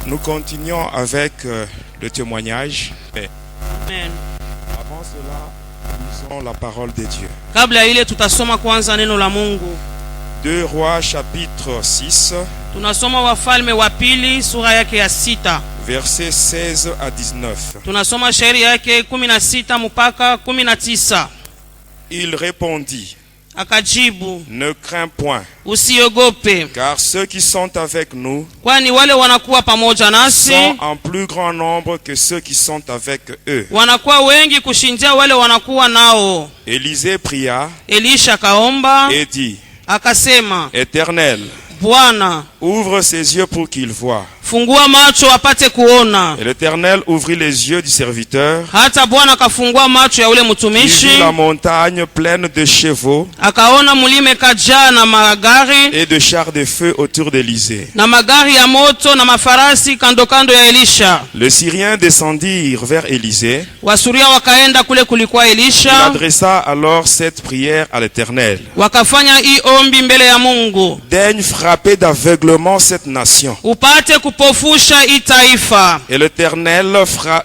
Nous continuons avec le témoignage. Amen. Avant cela, lisons la parole de Dieu. Kabla ile tutasoma kwanza neno la Mungu. 2 Rois chapitre 6. Tunasoma Wafalme wa pili sura yake ya 6. Versets 16 à 19. Tunasoma shairi yake 16 mpaka 19. Il répondit: Akajibu, ne crains point, usiogope, car ceux qui sont avec nous kwani wale wanakuwa pamoja nasi sont en plus grand nombre que ceux qui sont avec eux. wanakuwa wengi kushindia wale wanakuwa nao. Élisée pria Elisha kaomba et dit: akasema, Éternel, Bwana, ouvre ses yeux pour qu'il voie. fungua macho apate kuona. Et l'Éternel ouvrit les yeux du serviteur. Hata Bwana kafungua macho ya ule Il mtumishi, vit la montagne pleine de chevaux akaona mulime kajaa na magari et de chars de feu autour d'Élysée. na magari ya moto na mafarasi kando kando ya Elisha. Les Syriens descendirent vers Élysée. Wasuria wakaenda kule kulikuwa Il Elisha, adressa alors cette prière à l'Éternel: wakafanya hii ombi mbele ya Mungu, daigne frapper d'aveuglement cette nation. upate kupofusha hii taifa. Et l'Éternel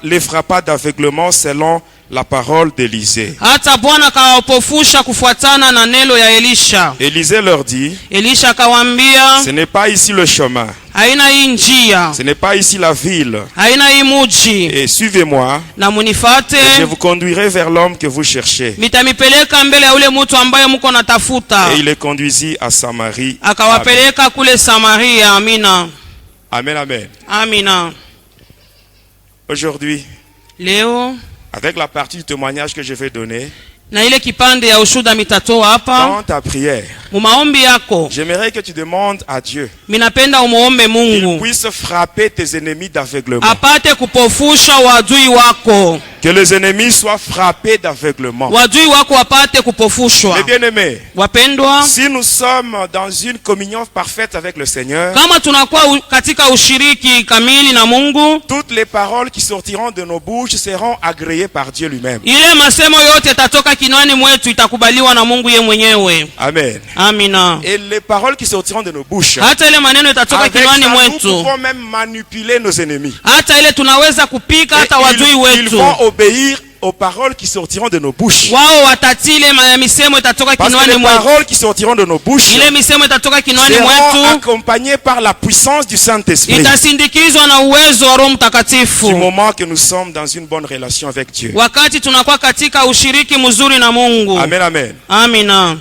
les frappa d'aveuglement selon la parole d'Élysée. Hata Bwana kawapofusha kufuatana na neno ya Elisha. Élisée leur dit: Elisha akawaambia, ce n'est pas ici le chemin, haina hii njia, ce n'est pas ici la ville. haina hii muji, Et suivez-moi, na munifate, je vous conduirai vers l'homme que vous cherchez. mitamipeleka mbele ya ule mtu ambaye mko natafuta. Et il les conduisit à Samarie. Akawapeleka kule Samaria. Amina. Amen, amen. Amina. Aujourd'hui, Leo avec la partie du témoignage que je vais donner, na ile kipande ya ushuda mitatoa hapa dans ta prière, mu maombi yako, j'aimerais que tu demandes à Dieu minapenda umuombe qu'il Mungu puisse frapper tes ennemis d'aveuglement. apate kupofusha wadui wako, Que les ennemis soient frappés d'aveuglement. wadui wako apate kupofushwa. Mes bien-aimés, Wapendwa, si nous sommes dans une communion parfaite avec le Seigneur, kama tunakuwa katika ushiriki kamili na Mungu, toutes les paroles qui sortiront de nos bouches seront agréées par Dieu lui-même. ile masemo yote tatoka kinwani mwetu itakubaliwa na Mungu ye mwenyewe. Amen. Amina. Et les paroles qui sortiront de nos bouches, Hata ile maneno itatoka avec ça, kinwani nous mwetu, pouvons même manipuler nos ennemis. hata ile tunaweza kupika Et hata wadui ils wetu. vont obéir aux paroles qui sortiront de nos bouches. Wao watatile misemo itatoka Parce que kinwani les mwetu. paroles qui sortiront de nos bouches Ile misemo itatoka kinwani seront mwetu accompagnées par la puissance du Saint-Esprit. itasindikizwa na uwezo wa Roho Du Mtakatifu. moment que nous sommes dans une bonne relation avec Dieu. Wakati tunakuwa katika ushiriki mzuri na Mungu. Amen, amen. Amina.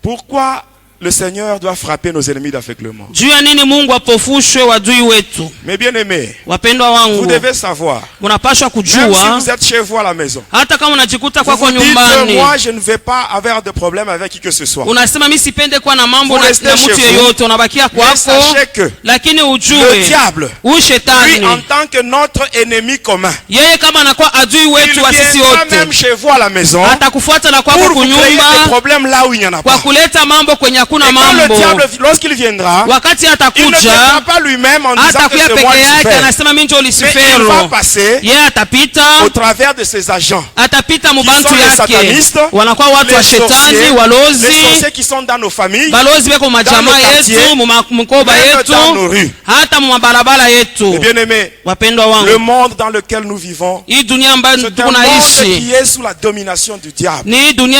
Pourquoi le Seigneur doit frapper nos ennemis d'aveuglement? Juu ya nini Mungu apofushwe wadui wetu? Mes bien-aimés, Wapendwa vous wangu, devez savoir, munapaswa même si kujua, vous êtes chez vous à la maison, hata kama unajikuta vous kwako vous dites que nyumbani, moi je ne vais pas avoir de problème avec qui que ce soit. unasema mimi sipende kuwa na mambo Vous na restez mtu chez yeyote, unabakia Mais kwako, sachez que lakini le ujue diable, huyu lui shetani en tant que notre ennemi commun, yeye kama anakuwa adui il wetu wa sisi viendra même wote, chez vous à la maison atakufuata na kwako pour vous créer des kunyumba problèmes là où il n'y en a kwa pas. kuleta mambo kwenye hakuna Et quand le mambo. diable, lorsqu'il viendra, Wakati il ne atakuja, viendra pas lui-même en disant que atakuya c'est moi peke yake Lucifer. anasema mimi ndio Mais il va Lucifero. passer Yeye atapita, au travers de ses agents. atapita Qui mubantu sont les yake, satanistes, wanakuwa watu wa les sorciers, shetani, les walozi, sorciers qui sont dans nos familles, balozi beko majamaa dans nos yetu, quartiers, mkoba même yetu, dans nos rues. hata mumabarabara yetu. Et bien aimé, Wapendwa le wangu, monde dans lequel nous vivons, hii dunia ambayo c'est un tuko monde naishi qui est sous la domination du diable. ni hii dunia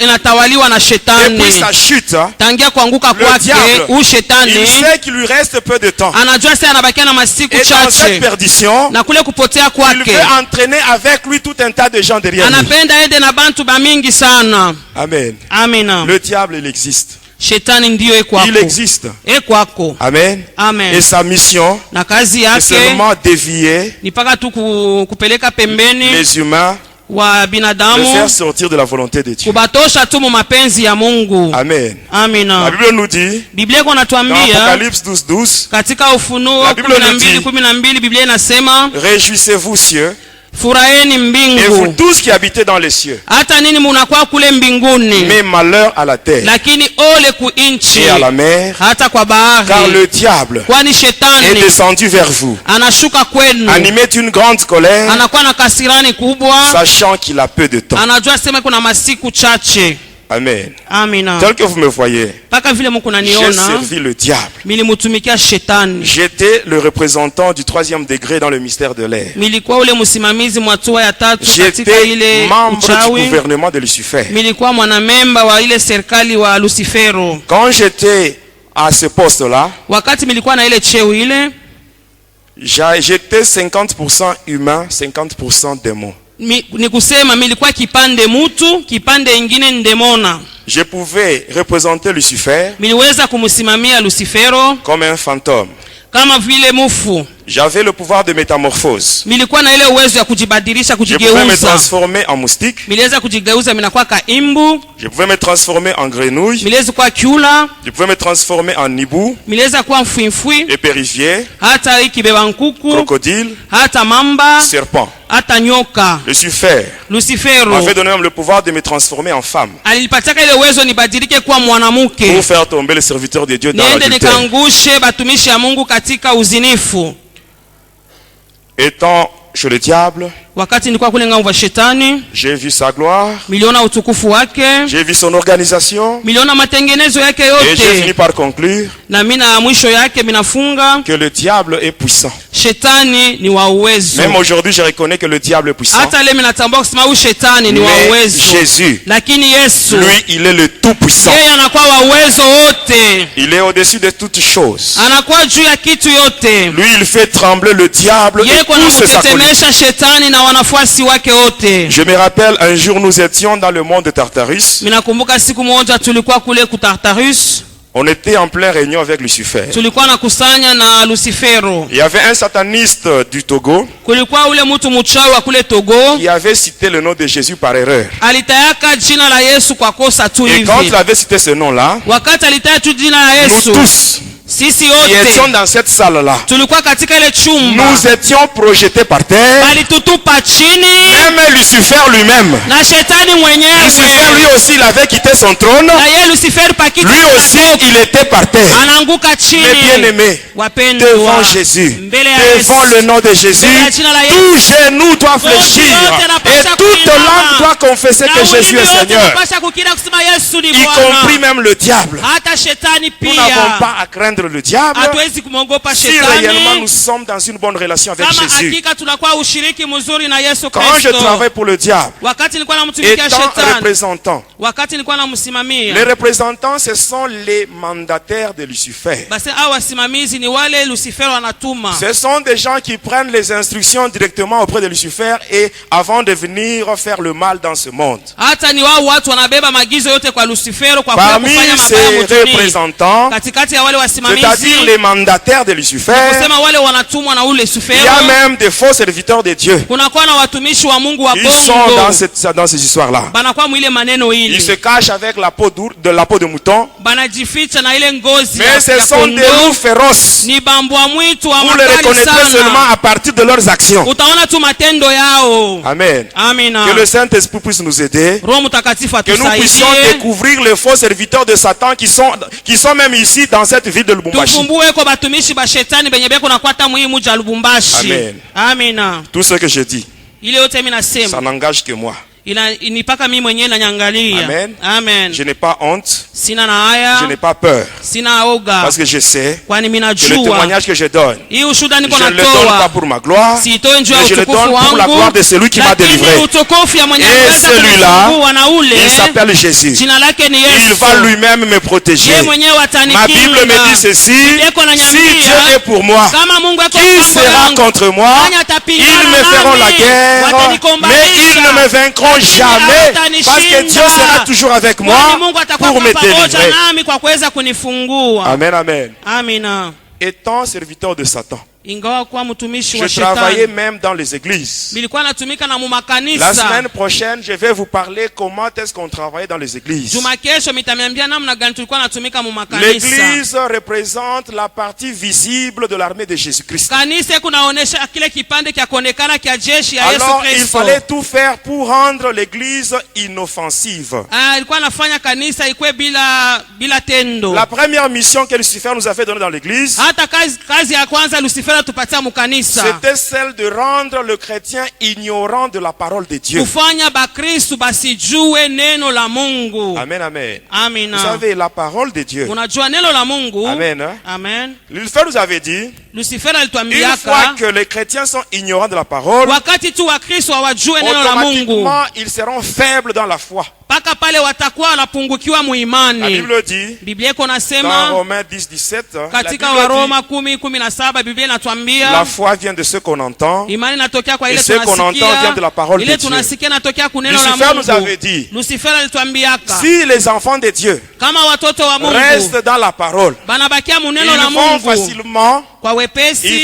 inatawaliwa na Depuis shetani. sa chute, Tangia kuanguka le kwake, diable, huyu il shetani sait qu'il lui reste peu de temps. anajua sasa anabakia na masiku Et dans cette chache, perdition, na kule kupotea il kwake veut entraîner avec lui tout un tas de gens derrière lui. anapenda ende na bantu bamingi sana. Amen. Amina. Le diable, il existe. Shetani ndiyo Il ekwako, existe. ekwako. Amen. Amen. Et sa mission, Na kazi c'est yake seulement dévier ni paka tu kupeleka pembeni les humains, wa de binadamu, faire sortir de la volonté de Dieu. kubatosha tu mu mapenzi ya Mungu. Amen. La Amina. Bible nous dit, Biblia iko dans natuambia Apocalypse 12:12, katika Ufunuo La Bible nous dit, 12:12, Biblia inasema réjouissez-vous cieux, furaheni et vous mbingu, tous qui habitez dans les cieux. hata nini munakuwa kule mbinguni, Mais malheur à la terre lakini ole kuinchi et à la mer, hata kwa car bahari, le diable kwani est shetani descendu vers vous, anashuka kwenu, animé d'une grande colère, anakuwa na kasirani kubwa, sachant qu'il a peu de temps. anajua sema kuna masiku chache. Amen. Amina. Tel que vous me voyez, Paka vile mko j'ai naniona, servi le diable. milimutumikia shetani. J'étais le représentant du 3e degré dans le mystère de l'air. Milikuwa ule msimamizi mwatua ya tatu katika J'étais ile membre du uchawi. gouvernement de Lucifer. Milikuwa mwanamemba wa ile serikali wa Lucifero. Quand j'étais à ce poste-là, Wakati milikuwa na ile cheo ile, j'étais 50% humain, 50% démon. ni kusema milikuwa kipande mutu, kipande ingine ndemona. Je pouvais représenter Lucifer Miliweza kumsimamia Lucifero comme un fantôme. kama vile mufu. J'avais le pouvoir de métamorphose. Milikuwa na ile uwezo ya kujibadilisha, Je pouvais me kujigeuza. transformer en moustique. Miliweza kujigeuza minakuwa kaimbu, Je pouvais me transformer en grenouille. miliweza kuwa kiula, Je pouvais me transformer en hibou, miliweza kuwa mfwimfwi, épérivier, hata ikibeba nkuku, crocodile, hata mamba, serpent. hata nyoka. Lucifer Lucifero m'avait donné même le pouvoir de me transformer en femme alipataka ile uwezo nibadilike kuwa mwanamke, pour faire tomber les serviteurs de Dieu dans niende l'adultère. nikaangushe batumishi ya Mungu katika uzinifu. Étant chez le diable, Wakati nilikuwa kule ngambo ya shetani, j'ai vu sa gloire, miliona utukufu wake, j'ai vu son organisation miliona matengenezo yake et j'ai fini yote, par conclure na mina mwisho yake minafunga que le diable est puissant. shetani ni wa uwezo. Même aujourd'hui, je reconnais que le diable est puissant. Hata leo minatambua kusema huyu shetani ni wa Mais uwezo, Jésus, lakini Yesu lui, il est le tout-puissant. yeye anakuwa wa uwezo wote, Il est au-dessus de toutes choses. anakuwa juu ya kitu yote. Lui, il fait trembler le diable Yeye et kwa tous ses acolytes. anamutetemesha shetani na wanafuasi wake wote. Je me rappelle, un jour, nous étions dans le monde de Tartarus. Minakumbuka siku moja tulikuwa kule ku Tartarus, On était en pleine réunion avec Lucifer. tulikuwa nakusanya na Lucifero. Il y avait un sataniste du Togo Kulikuwa ule mtu mchawi wa kule Togo, qui avait cité le nom de Jésus par erreur. alitayaka jina la Yesu kwa kosa tu Et quand il hivi. avait cité ce nom-là, Wakati alitaya tu jina la nous Yesu, tous sisi qui étions wote dans cette salle-là, tulikuwa katika ile chumba, nous étions projetés par terre. balitutupa chini Même Lucifer lui-même. na shetani Lucifer mwenyewe. lui aussi, il avait quitté son trône. Na yeye Lucifer pakiti Lui aussi, il était par terre. anaanguka Mais chini. bien-aimé, Wapendwa, devant Jésus, mbele ya devant Yesu, le nom de Jésus, mbele ya jina la Yesu, tout genou doit fléchir et toute langue doit confesser na que Jésus ulimi est wote Seigneur, unapaswa kukiri kusema Yesu ni y compris Bwana. même le diable. Hata shetani Nous n'avons pia pas à craindre le diable hatuwezi kumwogopa si réellement nous shetani sommes dans une bonne relation avec kama Jésus. hakika tunakuwa ushiriki mzuri na Yesu Quand je Kristo. travaille pour le diable, Wakati nilikuwa namtumikia étant shetani, représentant, wakati nilikuwa les namsimamia, représentants, ce sont les mandataires de Lucifer. basi hao wasimamizi ni wale Lucifero anatuma. Ce sont des gens qui prennent les instructions directement auprès de Lucifer et avant de venir faire le mal dans ce monde. Hata ni wao watu wanabeba maagizo yote kwa Lucifero kwa Parmi kufanya ces mabaya mtuni. représentants, Katikati ya wale c'est-à-dire wasimamizi, les mandataires de Lucifer, kusema wale wanatumwa na ule il y a Lucifero, même des faux serviteurs de Dieu. kunakuwa na watumishi wa Mungu wa Ils sont bongo, dans ces histoires-là. banakuwa mwile maneno Ils se hili, cachent avec la peau de mouton, banajificha na ile ngozi mais ce ya sont des kondoo. loups féroces. Ni bambwa mwitu wa Vous les makali reconnaîtrez seulement sana, à partir de leurs actions. utaona tu matendo yao. Amen. Amina. Que le Saint-Esprit puisse nous aider. Roho Mtakatifu Que nous puissions atusaidie, découvrir les faux serviteurs de Satan qui sont même ici dans cette ville de Lubumbashi. tufumbue ko batumishi ba shetani benye beko nakwata muhimu ja Lubumbashi. Amen. Amina. Tout ce que je dis, Ile yote mimi ça nasema n'engage que moi. inipaka mimi mwenyewe nanyangalia. Amen. Amen. Je n'ai pas honte, Sina na haya, je n'ai pas peur. sina oga, Parce que je sais kwani mimi que le najua témoignage que je donne, hii ushuhuda je niko ne le donne pas natoa pour ma gloire, siitoi njuu ya mais je le utukufu donne pour la gloire wangu, de celui qui m'a lakini délivré. utukufu ya mwenye Et kuweza celui-là, kunifungua na ule il s'appelle Jésus. jina lake ni Il Yesu. va lui-même me protéger. Yeye mwenyewe Ma Bible me dit ceci, si Dieu est pour moi, kama Mungu ako qui upande sera wangu, contre moi? nani atapigana Ils me feront la nami? guerre, mais Watanikombanisha. ils ne me vaincront jamais, parce que Dieu sera toujours avec moi Kwani Mungu atakuwa pour me pamoja délivrer. nami kwa kuweza kunifungua. Amen, amen. Amina. Étant serviteur de Satan, Ingawa kuwa mtumishi wa je travaillais shetani, même dans les églises. nilikuwa natumika na La mumakanisa. semaine prochaine, je vais vous parler comment est-ce qu'on travaillait dans les églises. Juma kesho mitamiambia namna gani tulikuwa natumika mumakanisa. L'église représente la partie visible de l'armée de Jésus-Christ. Kanisa kunaonesha kile kipande kya kuonekana kya jeshi ya Yesu Alors, il Kristo. fallait tout faire pour rendre l'église inoffensive. Alikuwa anafanya kanisa ikwe bila tendo. La première mission que Lucifer nous a fait donner dans l'église, Hata kazi ya kwanza Lucifer Lucifer atupatia mukanisa c'était celle de rendre le chrétien ignorant de la parole de Dieu. kufanya bakristu basijue neno la Mungu. Amen, amen. Vous Amina. savez, la parole de Dieu. Unajua neno la Mungu. Amen. Hein? Amen. Lucifer nous avait dit, Lucifer une fois alituambiaka que les chrétiens sont ignorants de la parole, wakati tu wakristo hawajue neno la Mungu, automatiquement ils seront faibles dans la foi. mpaka pale watakuwa wanapungukiwa La muimani. Bible dit, Biblia iko dans nasema Romains 10, 17, la katika Bible Waroma dit, 10:17 Biblia la inatuambia foi vient de ce qu'on entend. imani inatokea kwa Et ile ce qu'on entend vient de la parole tunasikia, de ile Dieu. tunasikia inatokea kuneno la Lucifer nous avait Mungu. dit, Lucifer alituambiaka si les enfants de Dieu kama watoto wa Mungu restent dans la parole, banabakia muneno la ils vont Mungu facilement, kwa wepesi,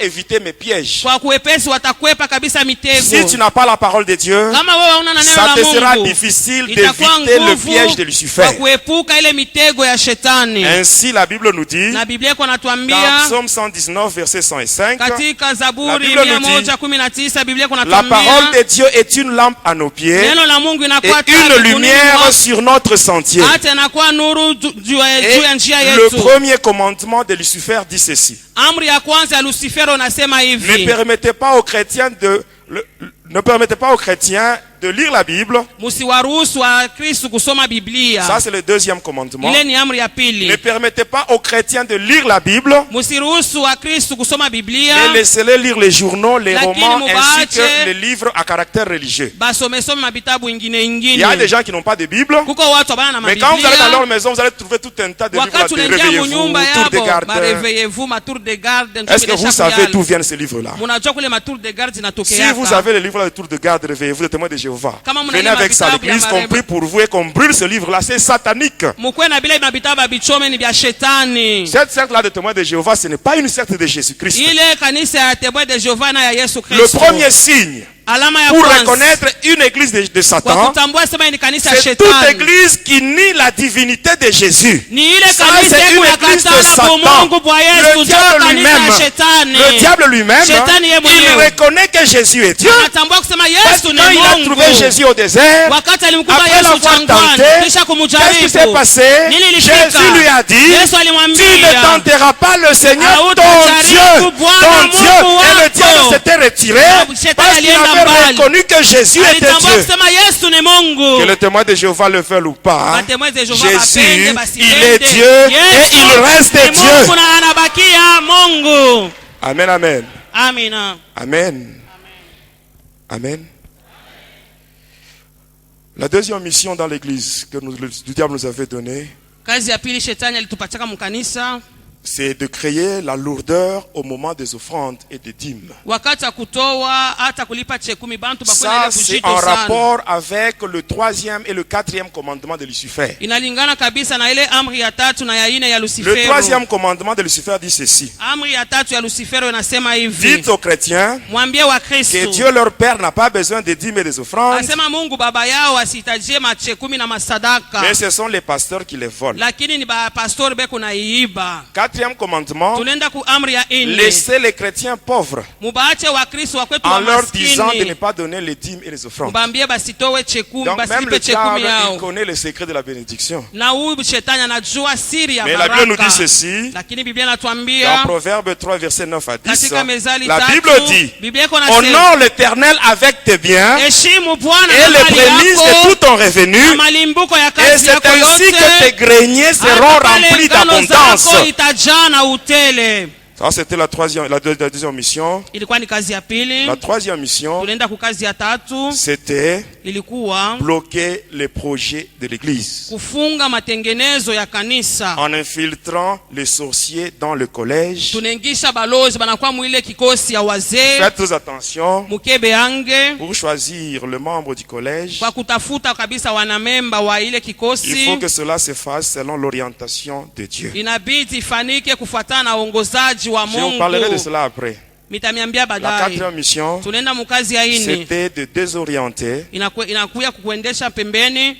éviter mes pièges. kwa kuwepesi watakwepa kabisa mitego. Si tu n'as pas la parole de Dieu, Kama wewe hauna neno ça la te sera Mungu, difficile itakuwa d'éviter le nguvu piège de kwa Lucifer. kuepuka ile mitego ya shetani. Ainsi, la Bible nous dit, Na Biblia iko dans natuambia Psaume 119, verset 105, katika La Zaburi Bible nous dit, 119 Biblia iko la natuambia parole de Dieu est une lampe à nos pieds neno la Mungu et inakuwa taa une miguuni lumière mwetu, sur notre sentier. hata inakuwa nuru juu Et ya njia le yetu. premier commandement de Lucifer dit ceci. Amri ya kwanza ya Lucifer unasema Ne hivi: permettez pas aux chrétiens ne permettez pas aux chrétiens de lire la Bible. msiwaruhusu wa Kristo kusoma Biblia. Ça, c'est le deuxième commandement. Ile ni amri ya Ne pili. permettez pas aux chrétiens de lire la Bible, Msiruhusu wa Kristo kusoma Biblia, mais laissez-les lire les journaux, les Lakini romans, ainsi mubaache que les livres à caractère religieux. basomesome mabitabu ingine Il y a des ingine. gens qui n'ont pas de Bible, Kuko watu abana na mais quand vous allez dans mabiblia, leur maison, vous allez trouver tout un tas de livres là, wakati de unaingia réveillez-vous, munyumba tour de yabo, garde. mareveillez-vous, matour de garde, Est-ce que vous savez d'où viennent ces livres-là? munajua kule matour de garde Si zinatokeaka. vous avez les livres là de tour de garde, réveillez-vous, de témoins de Jéhovah. Kama muna Venez ile avec ça à mavitabu ya l'église, qu'on mareve- prie pour vous et qu'on brûle ce livre-là. C'est satanique. Mukwe na bile mabitabu abichome ni bya shetani. Cette secte-là de témoins de Jéhovah, ce n'est pas une secte de Jésus-Christ. Ile kanisa ya Témoin de Jehova na ya Yesu Le Kristo. premier signe Alama ya pour kwanza reconnaître une église de kwa Satan, kutambua sema ni kanisa ya c'est toute shetani église qui nie la divinité de Jésus. ni ile Ça, kanisa c'est une ya église de katala Satan. Mungu bwa Yesu, Le ndio diable kanisa lui-même, ya shetani. le diable lui-même, Shetani yeye il mwenyewe reconnaît que Jésus est Dieu. anatambua kusema Parce Yesu que ni quand il a Mungu. trouvé Jésus au désert, Wakati alimkuta après Yesu l'avoir jangwani tenté, kisha qu'est-ce qui s'est kumjaribu, passé? nini ilifika? Jésus lui a dit, Yesu tu ne alimwambia tenteras pas le Seigneur ton Hautajaribu Dieu. Bwana Ton Dieu. Mungu Et le wako. diable s'était retiré Shetani parce qu'il alienda avait mbali. reconnu que Jésus était alitambua Dieu. kusema Yesu ni Mungu. Que le témoin de Jéhovah le veuille ou pas, Matemwe de Jehova Jésus, bapende, il basipende. est Dieu et Yesu il reste ni Dieu. Mungu na anabakia Mungu. Amen, amen. Amina. Amen. Amen. La deuxième mission dans l'église que le diable nous avait donnée, Kazi ya pili shetani alitupachaka mkanisa c'est de créer la lourdeur au moment des offrandes et des dîmes. wakati wa kutoa hata kulipa chekumi bantu bakona Ça, ile c'est kujito en sana. rapport avec le troisième et le quatrième commandement de Lucifer. Inalingana kabisa na ile amri ya tatu na ya ine ya Le Lucifero. troisième commandement de Lucifer dit ceci. Amri ya tatu ya Lucifero inasema hivi: Dites aux chrétiens mwambie wa que Kristo Dieu leur Père n'a pas besoin des dîmes et des offrandes, asema Mungu baba yao asihitajie machekumi na masadaka, mais ce sont les pasteurs qui les volent. lakini ni pastori beko na iiba. Quatrième commandement, Tunaenda ku amri ya ine, laissez les chrétiens pauvres mubaache wa Kristo wa kwetu en wa leur disant de ne maskini, pas donner les dîmes et les offrandes. mubambie basitowe chekumi, Donc même basilipe le chekumi diable, il yao. connaît le secret de la bénédiction. Na huyu shetani anajua siri ya Mais la Bible nous dit baraka. ceci, Lakini Biblia dans inatuambia Proverbe 3, verset 9 à 10, katika Mezali la 3, Bible dit, Biblia iko nasema, honore l'Éternel avec tes biens heshimu Bwana et na les mali prémices de yako tout ton revenu, na malimbuko ya et kazi c'est yako ainsi que yote, tes greniers seront hata pale remplis ngano d'abondance. zako itajaa na utele. Ça, c'était la deuxième mission. Ilikuwa ni kazi ya pili. La troisième mission, Tulienda ku kazi ya tatu, c'était ilikuwa bloquer les projets de l'église kufunga matengenezo ya kanisa. en infiltrant les sorciers dans le collège. Tunaingisha balozi banakuwa mwile kikosi ya wazee, Faites attention mukebe yange, pour choisir le membre du collège. kwa kutafuta kabisa wanamemba wa ile Il faut kikosi. que cela se fasse selon l'orientation de Dieu. Inabidi ifanike kufuatana na uongozaji wa Je vous parlerai de Mungu. cela après. Mitamiambia La baadaye. quatrième mission, Tunaenda mukazi ya ine, c'était de désorienter inakuya kukuendesha pembeni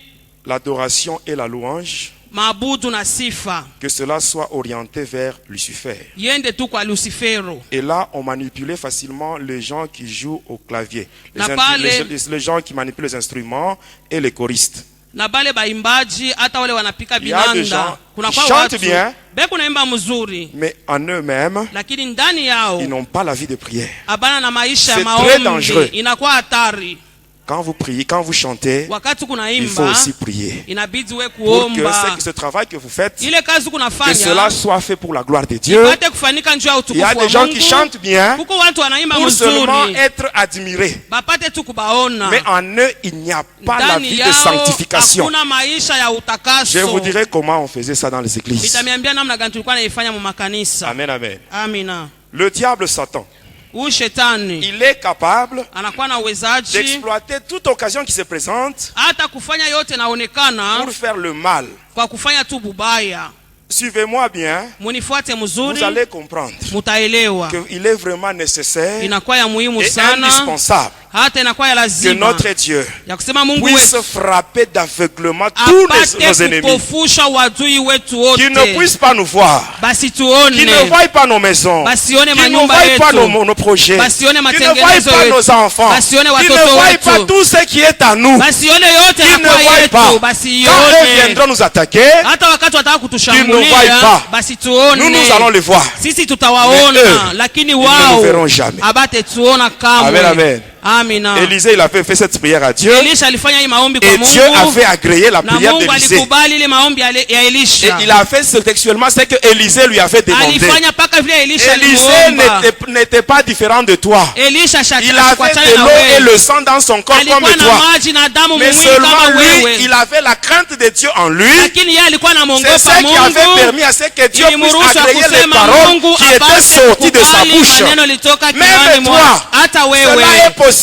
l'adoration et la louange, maabudu na sifa, que cela soit orienté vers Lucifer. yende tu kwa Lucifero. Et là, on manipulait facilement les gens qui jouent au clavier, Na pale- les gens qui manipulent les instruments et les choristes. na bale baimbaji hata wale wanapika Il y a des binanda gens kuna qui kwa chantent watu bien, beko naimba mzuri mais en eux-mêmes, lakini ndani yao ils n'ont pas la vie de prière. abana na maisha ya C'est très dangereux. maombi. Inakuwa hatari. Quand vous priez, quand vous chantez, Wakati il faut kunaimba aussi prier. inabidi we Pour que kuomba ce travail que vous faites, ile kazi que kunafanya cela soit fait pour la gloire de Dieu. ipate kufanyika njoo ya Il y a utukufu des wa gens qui Mungu. chantent bien Kuko watu wanaimba pour seulement mzuri être admirés. bapate tu kubaona Mais en eux, il n'y a pas la ndani vie de yao sanctification. hakuna maisha ya Je utakaso. vous dirai comment on faisait ça dans les églises. Nitamiambia namna gani tulikuwa naifanya mu makanisa. Amen, amen. Amina. Le diable Satan, Huyu shetani il est capable anakuwa na uwezaji d'exploiter toute occasion qui se présente hata kufanya yote naonekana pour faire le mal. kwa kufanya tu bubaya. Suivez-moi bien, Munifuate vous mzuri, allez comprendre mutaelewa qu'il est vraiment nécessaire inakuwa ya muhimu et sana, indispensable hata inakuwa ya que lazima notre Dieu ya kusema Mungu puisse wetu frapper d'aveuglement tous nos apate ennemis, kupofusha wadui wetu wote, qu'ils ne puissent pas nous voir, basi qu'ils ne tuone, voient pas nos maisons, basione qu'ils ne manyumba voient pas yetu, nos projets, basione qu'ils ne matengenezo voient pas yetu, nos enfants, basione qu'ils ne watoto voient pas wetu, tout ce qui est à nous, basione yote qu'ils ne yakuwa voient pas. yetu, basi Quand eux ione. viendront nous attaquer, Hata wakati wataka Qu'ils ne kutushambulia voient pas. basi nous tuone, allons les voir. sisi Mais tutawaona, eux, lakini ils ne nous verront wao jamais. abate tuona Amen, kamwe. amen. Amina. Élisée, il a fait cette prière à Dieu, Elisha alifanya hii maombi kwa et Dieu a Mungu fait agréer la na prière Mungu d'Élisée. alikubali ile maombi ya Et Elisha. il a fait textuellement ce que Élisée lui avait demandé. Alifanya paka vile Elisha Élisée alimuomba. n'était pas différent de toi. Elisha Il avait de l'eau et le sang dans son corps comme alikuwa na toi. maji na damu Mais mwili seulement kama lui, wewe, il avait la crainte de Dieu en lui. lakini yeye alikuwa C'est anamwogopa ce qui avait Mungu. permis à ce que Dieu puisse Ilimruhusu agréer les kusema paroles Mungu qui étaient apate sorties de sa kukubali bouche. maneno litoka kinywani Même mwake. toi, Hata wewe cela est possible.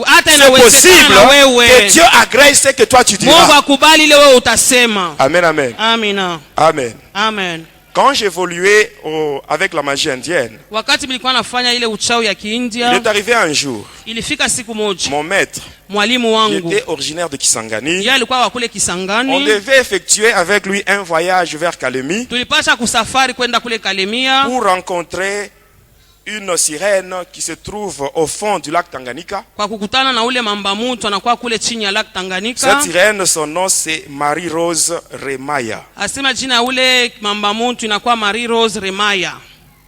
hata C'est inawezekana possible na wewe que Dieu agrée ce que toi tu Mungu diras. akubali ile wewe utasema. Amen, amen. Amina. Amen. Amen. Quand j'évoluais avec la magie indienne, Wakati nilikuwa nafanya ile uchawi ya il Kiindia, est arrivé un jour, ilifika siku moja mon maître, mwalimu qui wangu était originaire de Kisangani, yeye alikuwa wa kule on Kisangani. devait effectuer avec lui un voyage vers Kalemi Tulipasha kusafari kwenda kule Kalemia pour rencontrer une sirène qui se trouve au fond du lac Tanganyika. kwa kukutana na ule mamba mutu anakuwa kule chini ya Lake Tanganyika. Cette sirène, son nom c'est Marie-Rose Remaya. Asema jina ya ule mamba mutu inakuwa Marie Rose Remaya.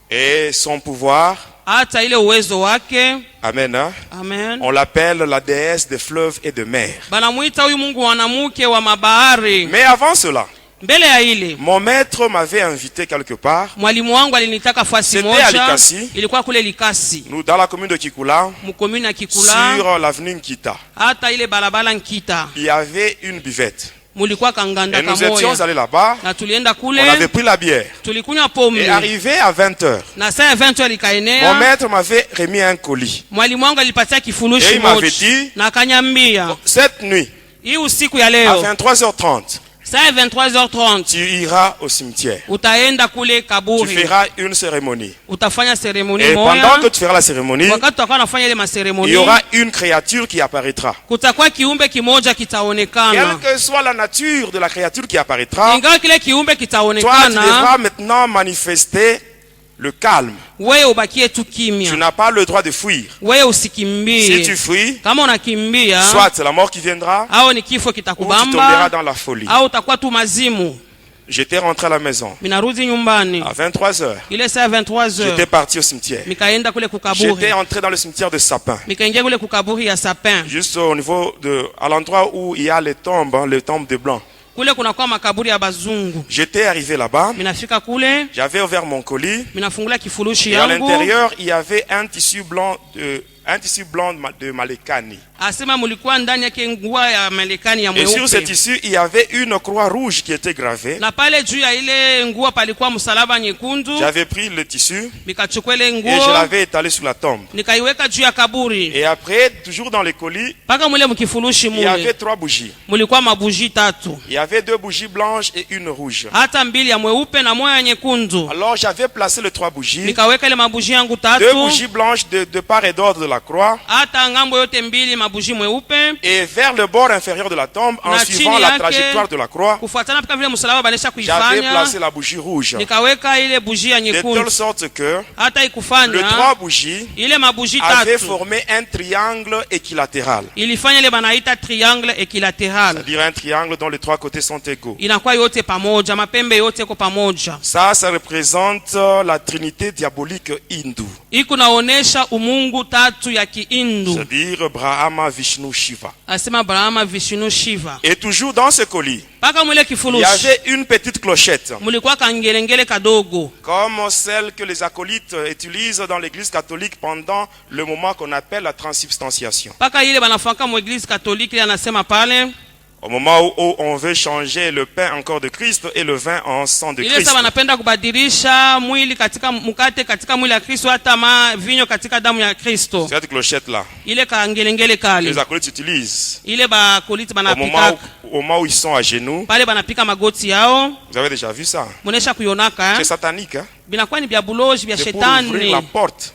Et son pouvoir, Hata ile uwezo wake, amen, hein, amen, on l'appelle la déesse des fleuves et de mer. banamuita huyu Mungu mwanamke wa mabahari. Mais avant cela, Mbele ya ile mon maître m'avait invité quelque part. mwalimu wangu alinitaka fasi C'était à moja, Likasi. ilikuwa kule Likasi Nous, dans la commune de Kikula, mkomuni ya Kikula, sur l'avenue Nkita, hata ile barabara Nkita il y avait une buvette. mulikuwa kanganda Et nous étions kamoya, allés là-bas, na tulienda on avait kule pris la bière. tulikunywa pombe, Et arrivé à 20h, na saa ya 20 mon likaenea. maître m'avait remis un colis. Mwalimu wangu alipatia Et kifurushi il m'avait moja dit, na akanyambia, cette nuit, hii usiku ya à leo 23h30, saa ya 23h30 tu iras au cimetière. utaenda kule Tu kaburi, feras une cérémonie. utafanya seremoni Et pendant moja. que tu feras la cérémonie, Wakati tutakuwa nafanya ile il maseremoni, y aura une créature qui apparaîtra. kutakuwa kiumbe kimoja Quelle kitaonekana. que soit la nature de la créature qui apparaîtra, Ingawa kile kiumbe toi tu kitaonekana, devras maintenant manifester le calme. wewe ubakie tu Tu kimya, n'as pas le droit de fuir. wewe Si tu usikimbie. fuis, Kama unakimbia, soit c'est la mort qui viendra, au ni kifo ou tu tomberas kitakubamba, dans la folie. au utakuwa tu mazimu. J'étais rentré à la maison Minarudi nyumbani à 23h. ile saa ya 23h, J'étais parti au cimetière. mikaenda kule J'étais kukaburi, entré dans le cimetière de Sapin. mikaingia kule kukaburi ya Sapin. Juste au niveau à l'endroit où il y a les tombes de blancs. Kule kunakuwa makaburi ya bazungu. J'étais arrivé là-bas. Minafika kule, J'avais ouvert mon colis. minafungula kifurushi Et à yangu. l'intérieur, il y avait un tissu blanc de Malekani. Asema mulikuwa ndani yake nguo ya Marekani ya Et sur ce mweupe, tissu, il y avait une croix rouge qui était gravée. na pale juu ya ile nguo palikuwa msalaba nyekundu. J'avais pris le tissu Nikachukua ile et je nguo l'avais étalé sur la tombe. nikaiweka juu ya kaburi. Et après, toujours dans les colis, Paka mule mkifurushi il y avait mule 3 bougies. mulikuwa mabuji tatu, Il y avait 2 bougies blanches et une rouge. hata mbili ya mweupe na moja ya nyekundu. Alors j'avais placé les 3 bougies. Nikaweka ile mabuji yangu 2 tatu, bougies blanches de part et d'autre de la croix hata ngambo yote mbili mabuji mweupe, et vers le bord inférieur de la tombe, en na suivant chini la yake, trajectoire de la croix, kufuatana pika vile msalaba banesha j'avais kuifanya, placé la bougie rouge. nikaweka ile buji ya De telle nyekundu, sorte que hata les ikufanya trois bougies ile mabuji avaient tatu formé un triangle équilatéral. ilifanya ile banaita triangle equilateral, C'est-à-dire un triangle dont les trois côtés sont égaux. inakuwa yote pamoja, mapembe yote ko pamoja. Ça représente la trinité diabolique hindoue. Iko naonesha umungu tatu ya Kihindu, C'est-à-dire Brahma, Vishnu, Shiva. asema Brahma, Vishnu, Shiva. Et toujours dans ce colis, Paka mwile il y kifurushi avait une petite clochette, mulikuwa kangelengele kadogo, comme celle que les acolytes utilisent dans l'église catholique pendant le moment qu'on appelle la transubstantiation. paka ile banafaka mu eglise katoliki, ile anasema pale Au moment où on veut changer le pain en corps de Christ et le vin en sang de ile Christ. sasa wanapenda kubadilisha mwili katika mkate katika mwili ya Kristo, hata vinyo katika damu ya Kristo. Cette clochette-là, Ile kangelengele les kale acolytes utilisent ile bakoliti au banapika moment où ils sont à genoux. pale, banapika magoti yao. Vous avez déjà vu ça? Munesha kuyonaka C'est satanique. Hein? binakuwa ni bya buloji bya C'est pour ouvrir la shetani, porte.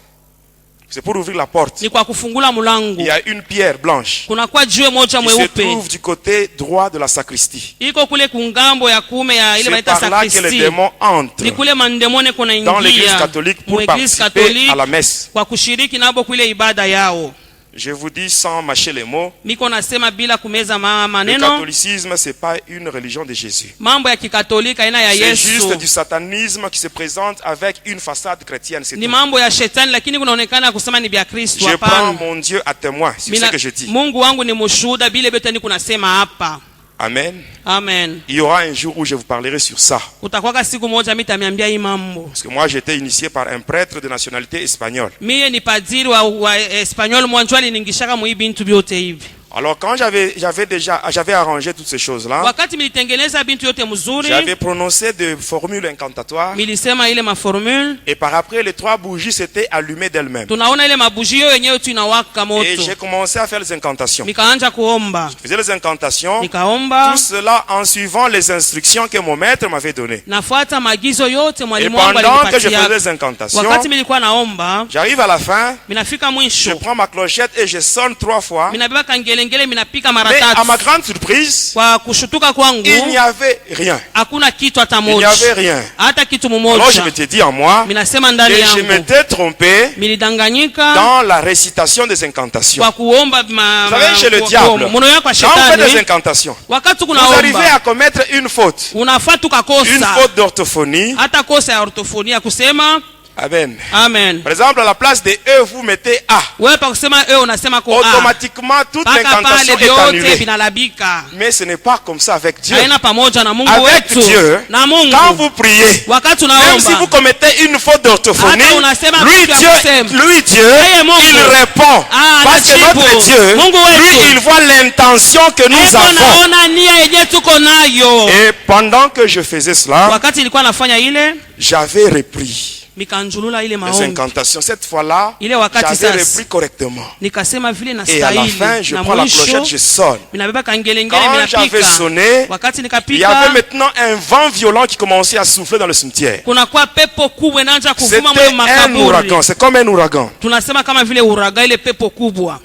C'est pour ouvrir la porte. ni kwa kufungula Il mulango. y a une pierre blanche Kunakuwa jiwe moja qui se mweupe trouve du côté droit de la sacristie. iko kule kungambo ya kume ya ile C'est banaita par là que les sakristi. démons entrent Ni kule mandemone kuna dans l'église ingia catholique mu pour eglise participer katoliki à la messe. kwa kushiriki nabo kule ibada yao. Je vous dis sans mâcher les mots, Miko nasema bila kumeza le maneno, catholicisme, c'est pas une religion de Jésus. mambo ya kikatolika aina ya C'est juste Yesu du satanisme qui se présente avec une façade chrétienne. C'est ni tout. mambo ya shetani, lakini kunaonekana kusema ni bya Kristo. Je prends Hapana, mon Dieu à témoin sur ce que je dis. Mungu wangu ni mshuhuda bile bete ni kunasema hapa. Amen. Amen. Il y aura un jour où je vous parlerai sur ça. Kutakwaka siku moja mitamiambia hii mambo. Parce que moi, j'étais initié par un prêtre de nationalité espagnole. Mie ni padiri wa Espanyol mwanjwa aliningishaka mu bintu byote hivi. Alors quand j'avais arrangé toutes ces choses-là, Wakati militengeneza bintu yote mzuri, j'avais prononcé des formules incantatoires milisema ile maformule, et par après les trois bougies s'étaient allumées d'elles-mêmes. tunaona ile mabujio yenyewe tu inawaka Et moto. j'ai commencé à faire les incantations. Nikaanja kuomba, Je faisais les incantations, nikaomba, tout cela en suivant les instructions que mon maître m'avait données. nafuata maagizo yote Et mwalimu wangu pendant que je alinipatia. faisais les incantations, Wakati milikuwa naomba, j'arrive à la fin, minafika je mwisho, prends ma clochette et je sonne 3 fois. minabeba kangelengele, minapika mara Mais à ma tatu. grande surprise, Kwa kushutuka kwangu, il n'y avait rien. hakuna kitu hata Il n'y moja, avait rien. hata kitu Alors je mumoja. m'étais dit en moi, Minasema ndani et je yangu, m'étais trompé milidanganyika dans la récitation des incantations. kwa kuomba Vous savez, chez le diable, muno yako kwa quand vous faites des shetani. incantations, Wakati vous arrivez kunaomba à commettre une faute. unafaa Une tukakosa faute d'orthophonie. hata kosa ya ortofonia kusema Amen. amen. Par exemple, à la place de E, vous mettez A. Wewe pa kusema unasema ko Automatiquement, toute paka pale l'incantation est vyote annulée. vinalabika. Mais ce n'est pas comme ça avec Dieu. Haina pamoja na Mungu Avec wetu Dieu, na quand Mungu. vous priez, Wakati même si vous unaomba commettez une faute d'orthophonie, hata unasema lui kitu ya Dieu, kusema. il Mungu. répond. Ah, Parce que anajibu. notre Dieu, Mungu wetu. lui, il voit l'intention que nous Eko avons. naona nia yenye tuko nayo. Et pendant que je faisais cela, Wakati nilikuwa nafanya ile j'avais repris mikanjulula ile les maombi, incantations. Cette fois-là, ile wakati j'avais sasa repris correctement. nikasema vile na Et à la fin, stahili, je na prends la clochette, mwisho je sonne. minabeba kangelengele, Quand j'avais minapika. sonné, Wakati il y avait nikapika, maintenant un vent violent qui commençait à souffler dans le cimetière. kunakuwa pepo kubwa inaanza C'était kuvuma mwe un makaburi. ouragan, c'est comme un ouragan. Tunasema kama vile uraga, ile pepo kubwa.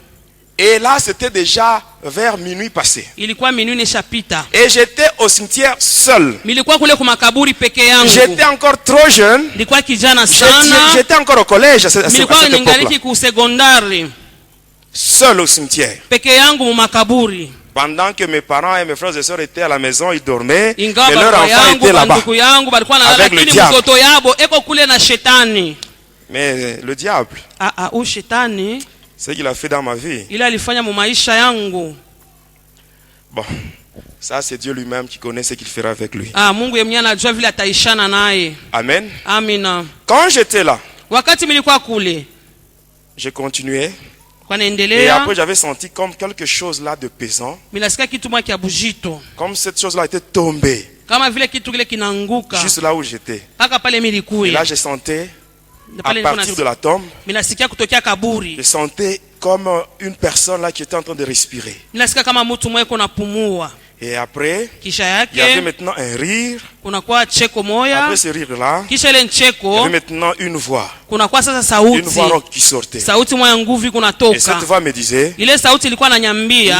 Et là, c'était déjà vers minuit passé. Ilikuwa minuni ishapita, Et j'étais au cimetière seul. nilikuwa kule kwa makaburi peke yangu. J'étais encore trop jeune. Nilikuwa kijana sana, J'étais encore au collège à cette nilikuwa époque-là. ningaliki ku sekondari, Seul au cimetière. peke yangu mu makaburi. Pendant que mes parents et mes frères et sœurs étaient à la maison, ils dormaient. Et Ingawa leur baba enfant yangu était là-bas. banduku yangu balikuwa nalala, Avec le lakini diable. mtoto yabo eko kule na shetani. Mais le diable, Huyu shetani ce qu'il a fait dans ma vie, ile alifanya mu maisha yangu. bon, ça c'est Dieu lui-même qui connaît ce qu'il fera avec lui. Mungu yeye anajua vile ataishana naye. Amen. Amina. Quand j'étais là, Wakati nilikuwa kule je continuais. kwa Et naendelea, après, j'avais senti comme quelque chose là de pesant. minasikia kitu mwa kia bujito, Comme cette chose-là était tombée. kama vile kitu kile kinaanguka Juste là où j'étais. mpaka pale Et milikuya. là, je sentais, à Pale partir de la tombe, minasikia kutokea kaburi, je sentais comme une personne là qui était en train de respirer. minasikia kama mtu mweko napumua. Et après, Kisha il y avait yake maintenant un rire. kunakuwa cheko moya. Après ce rire-là, Kisha ile il y ncheko avait maintenant une voix. kunakuwa sasa Une voix sauti. rauque qui sortait. Sauti moya nguvu Et cette kunatoka. voix me disait, Ile sauti ilikuwa inaniambia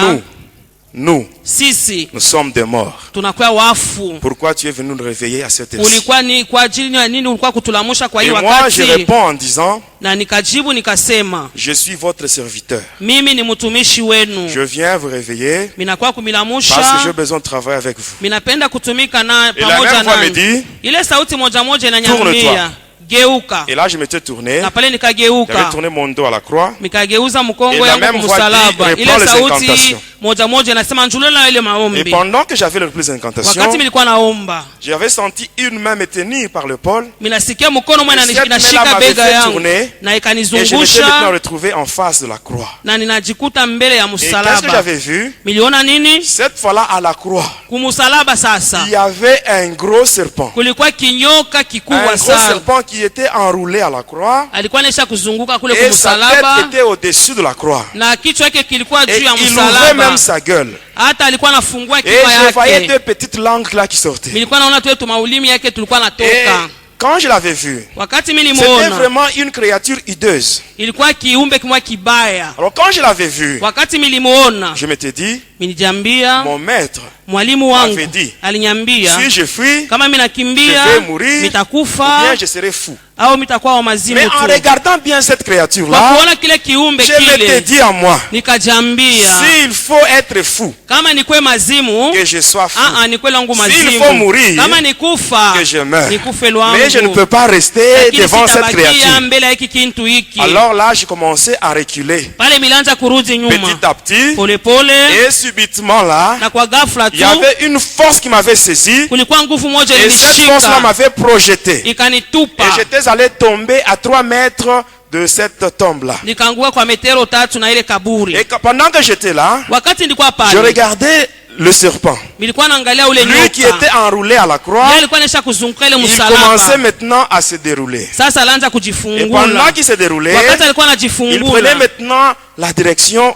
nous sisi sommes des morts. tunakuwa wafu. Pourquoi tu es venu nous réveiller à cette heure-ci? Ulikuwa ni kwa ajili ya nini ulikuwa kutulamusha kwa Et hii moi, je wakati? réponds en disant, Na nikajibu nikasema, je suis votre serviteur. mimi ni mtumishi wenu. Je viens vous réveiller Minakuwa parce que kumilamusha, j'ai besoin de travailler avec vous. minapenda kutumika na Et la pamoja même voix me nanyi. dit, Ile sauti moja moja Tourne-toi. inanyambia, geuka. et là je m'étais tourné, Na pale j'avais nikageuka, tourné mon dos à la croix. nikageuza Et mkongo la yangu même voix kumsalaba. dit, Ile reprends les sauti incantations. moja moja inasema njulela ile Et maombi. pendant que j'avais le plus d'incantations, Wakati nilikuwa naomba, j'avais senti une main me tenir par le pôle. minasikia mkono mwana Et cette main-là inashika m'avait bega fait yangu tourner. na Et je m'étais maintenant ikanizungusha retrouvé en face de la croix. na ninajikuta mbele ya Et qu'est-ce que msalaba. j'avais vu? Miliona nini? Cette fois-là à la croix, Kumusalaba sasa il y avait un gros serpent. kulikuwa kinyoka Un kikubwa gros sana, serpent qui était enroulé à la croix. alikuwa anaisha kuzunguka kule Et sa kumsalaba tête était au-dessus de la croix. na kichwa yake kilikuwa Et juu ya il ouvrait msalaba, même sa gueule. hata alikuwa anafungua Et kinywa je voyais yake. deux petites langues là qui sortaient. Nilikuwa naona tu tumaulimi yake tulikuwa Et natoka. quand je l'avais vu, Wakati mimi c'était nimuona, vraiment une créature hideuse. ilikuwa kiumbe kimwa kibaya. Alors quand je l'avais vu, Wakati nilimuona, je m'étais dit, nilijiambia, mon maître, mwalimu wangu m'avait dit, aliniambia si je fuis, kama mimi je nakimbia vais mourir, ou nitakufa bien je serai fou. au mitakuwa wa mazimu Mais en tu. regardant bien cette Kwa créature-là, kuona kile kiumbe je m'étais kile, dit en moi, nikajiambia s'il faut être fou, kama nikwe mazimu, que je sois fou. nikwe langu S'il mazimu. faut mourir, Kama nikufa, que je meure. nikufe lwangu. Mais je ne peux pas rester Lakini devant cette sitabakia créature. mbele ya hiki kintu hiki. Alors là, j'ai commencé à reculer Pale milianza kurudi nyuma petit à petit. pole pole, Et subitement là, na kwa ghafla il tu y avait une force qui m'avait saisi. kulikuwa nguvu moja Et cette force-là ilinishika m'avait projeté. ikanitupa, Et j'étais allé tomber à 3 mètres de cette tombe-là. nikaanguka kwa metero 3 na ile kaburi. Et pendant que j'étais là, Wakati nilikuwa je pale, regardais le serpent. nilikuwa naangalia ule Lui qui était nyoka. enroulé à la croix, Yeye alikuwa anaisha kuzunguka ile il commençait msalaba. maintenant à se dérouler. Sasa alianza Et pendant kujifungula. qu'il se déroulait, Wakati alikuwa il anajifungula, prenait maintenant la direction.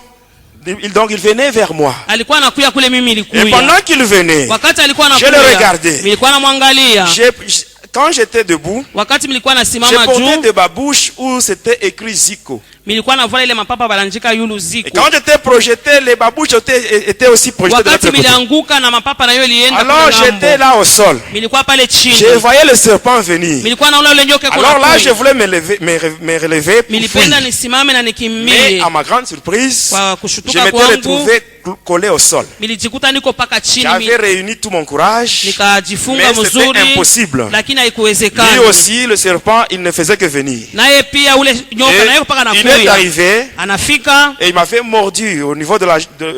Donc il venait vers moi. alikuwa anakuya kule mimi Et nilikuya. pendant qu'il venait, Wakati alikuwa je le anakuya, regardais. nilikuwa namwangalia. Quand j'étais debout, Wakati nilikuwa j'ai nasimama porté juu, de ma bouche où c'était écrit Zico. nilikuwa navala ile mapapa balanjika yulu Et ziko. quand j'étais projeté, les babouches étaient aussi projetées de l'autre Wakati côté. milianguka na mapapa na hiyo ilienda Alors kule j'étais ngambo. là au sol. Nilikuwa pale chini. Je voyais le serpent venir. Nilikuwa naona ule nyoka kuna Alors là, kui. je voulais me relever pour Nilipenda fuir. nisimame na Mais nikimbie. à ma grande surprise, Kwa je kushutuka m'étais kwangu, retrouvé collé au sol. nilijikuta niko paka chini. J'avais réuni tout mon courage, Nikajifunga mais c'était mzuri, impossible. lakini Lui haikuwezekana. aussi, le serpent, il ne faisait que venir. Naye pia ule nyoka naye paka Et il est nakuya. arrivé Anafika et il m'avait mordu au niveau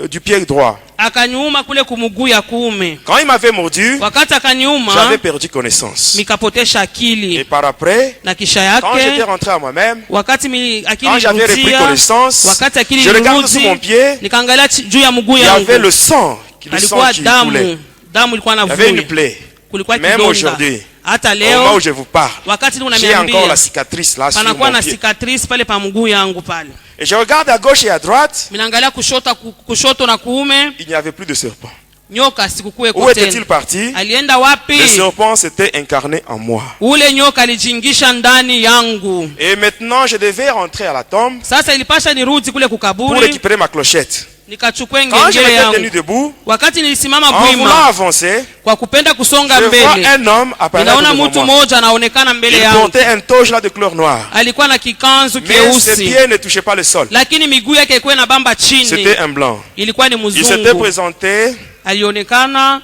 du pied droit. akaniuma kule kumuguu ya kuume. Quand il m'avait mordu, Wakati akaniuma, j'avais perdu connaissance. nikapotesha Et akili. par après, Na kisha quand j'étais yake, rentré à moi-même, wakati akili quand j'avais repris ilirudia, connaissance, wakati akili je regarde sous mon ilirudi, pied, nikaangalia juu ya mguu il y avait yangu. le sang qui Alikuwa coulait. damu ilikuwa Il y avait une navuja. plaie. Kulikuwa Même kidonda. aujourd'hui, Hata au moment leo où je vous parle, wakati j'ai encore la unaniambia cicatrice là sur panakuwa mon na pied. cicatrice pale pa mguu yangu pale. Et je regarde à gauche et à droite, Minaangalia kushoto na kuume, il n'y avait plus de serpent. nyoka sikukuwe Où kwa était-il tena. parti? Alienda wapi? Le serpent s'était incarné en moi. Ule nyoka alijingisha ndani yangu. Et maintenant, je devais rentrer à la tombe Sasa ilipasha nirudi kule pour kukaburi, récupérer ma clochette. nikachukua Quand je ngengele m'étais tenu yangu. debout, Wakati nilisimama en voulant bwima avancer, kwa kupenda kusonga je vois mbele, un homme apparaître ninaona devant mtu moi. mmoja anaonekana mbele Il yangu. portait un toge là de couleur noire. Alikuwa na kikanzu Mais ses keusi, pieds ne touchaient pas le sol. lakini miguu yake ilikuwa na bamba chini. C'était un blanc. Ilikuwa ni Il s'était mzungu. présenté, Alionekana,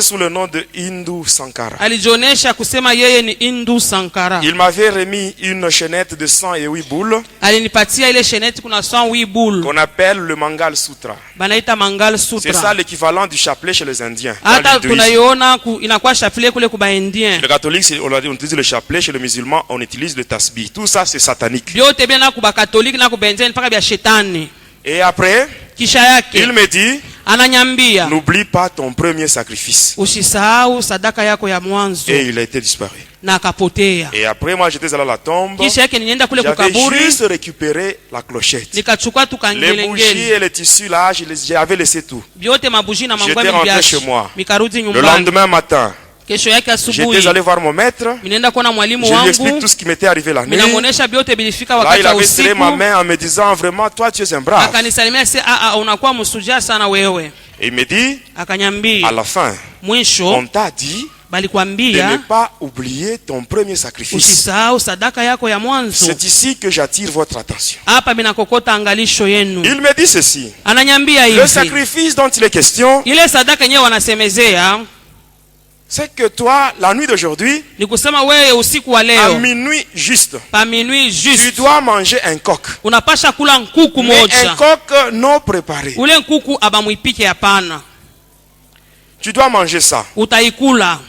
sous le nom de Hindu Sankara. alijionesha kusema yeye ni Hindu Sankara. Il m'avait remis une chaînette de 108 boules Alinipatia ile sheneti, kuna 108 boules qu'on appelle le Mangal Sutra. banaita Mangal C'est ça Sutra. l'équivalent du chapelet chez les Indiens. Dans Hata l'hindouisme. tunaiona inakuwa chapelet kule kuba Indien. Le catholique, on utilise le chapelet. Chez le musulman, on utilise le tasbih. Tout ça, c'est satanique. Vyote bien na kuba Katoliki na kuba Indien mpaka bya shetani. Et après, Kisha yake il me dit, ananyambia, n'oublie pas ton premier sacrifice. usisahau sadaka yako ya mwanzo. Et il a été disparu. Na akapotea. Et après moi j'étais allé à la tombe. Kisha yake nienda kule J'avais kukaburi, juste récupéré la clochette. nikachukua tu Les kangelengele. bougies et les tissus là, j'avais laissé tout. Vyote mabuji na mangwa J'étais rentré miliashi. chez moi. Mikarudi Le nyumbani. lendemain matin, Kesho yake asubuhi, j'étais allé voir mon maître. ninaenda kuona mwalimu Je lui explique wangu. tout ce qui m'était arrivé la nuit. Minamuonesha vyote bilifika Là, wakati il wa avait serré usiku. ma main en me disant vraiment, toi tu es un brave. Akanisalimia se unakuwa msujaa sana wewe. Et il me dit, à Akanyambia, la fin, mwisho on t'a dit de ne balikwambia pas oublier ton premier sacrifice. usisahau sadaka yako ya mwanzo. C'est ici que j'attire votre attention. Hapa minakokota angalisho yenu. Il me dit ceci. Ananyambia Le hivi, sacrifice dont il est question, ile sadaka yenyewe wanasemezea c'est que toi, la nuit d'aujourd'hui, ni kusema wewe usiku wa à leo minuit juste, pa minuit tu juste dois manger un coq. unapasha kula nkuku Mais un moja. coq non préparé. Ule nkuku abamuipike hapana, Tu dois manger ça utaikula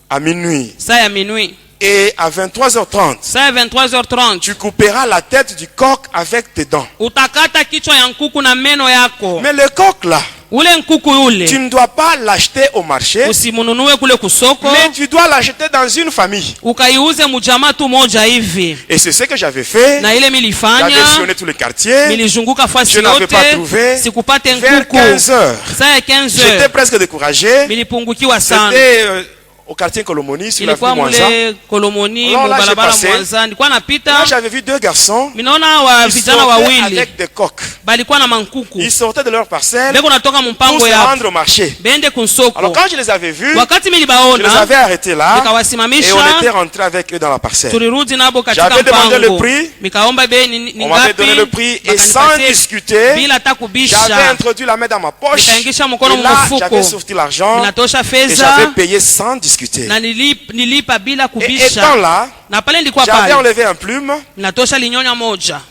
à minuit. saa ya minuit. Et à 23h30, Saa ya 23h30 tu couperas la tête du coq avec tes dents. utakata kichwa ya nkuku na meno yako. Mais le coq là, Ule nkuku tu ule ne dois pas l'acheter au marché, usimununue kule kusoko, mais tu dois l'acheter dans une famille. ukaiuze mujama tu moja hivi. Et c'est ce que j'avais fait. Na ile J'avais milifanya, sillonné tous les quartiers. milizunguka fasi Je n'avais pas yote, trouvé. sikupate Vers nkuku. 15 heures, Saa ya 15 j'étais heures presque découragé. milipungukiwa sana. C'était au quartier Colomoni, sur la Ilikuwa rue Mwanza. mule Kolomoni, Alors là, mubarabara j'ai passé. Mwanza. Nilikuwa Là, napita, j'avais vu deux garçons. minaona wa Ils vijana sortaient wawili avec des coqs. balikuwa na mankuku. Ils sortaient de leur parcelle Beko natoka pour mpango se ya rendre au marché. bende Alors kunsoko. quand je les avais vus, Wakati je les milibaona, avais arrêtés là et on nikawasimamisha, était rentré avec eux dans la parcelle. tulirudi nabo katika J'avais demandé le mpango. prix. Mikaomba bei ni On m'avait donné le ngapi, prix et sans bakanipatia discuter, bila hata j'avais kubisha. introduit la main dans ma poche Nikaingisha et mkono là mfuko. j'avais sorti l'argent Ninatosha et j'avais fedha payé sans discuter. na nilipa bila Et kubisha. étant là, Na pale nilikuwa j'avais pale, enlevé un plume. natosha linyonya moja.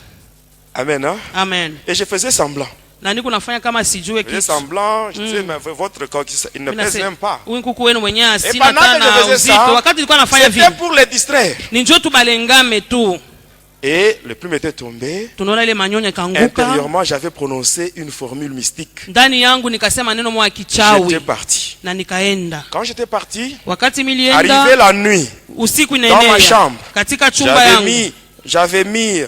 Amen. Hein? Amen. Et je faisais semblant. Na niko nafanya kama sijue Je faisais kitu. semblant, je disais, mais votre coq, il ne pèse même pas. Huyu nkuku wenu mwenyewe Et asina pendant que tana je faisais uzito. ça, Wakati nilikuwa nafanya c'était vile, pour les distraire. ni njoo tubalengame tu. Et le plume était tombé. Tunaona ile manyonya kanguka. Intérieurement, j'avais prononcé une formule mystique. Ndani yangu nikasema neno moja kichawi J'étais parti. na nikaenda. Quand j'étais parti, Wakati arrivé milienda la nuit, usiku dans ma inaenea chambre, katika chumba yangu j'avais mis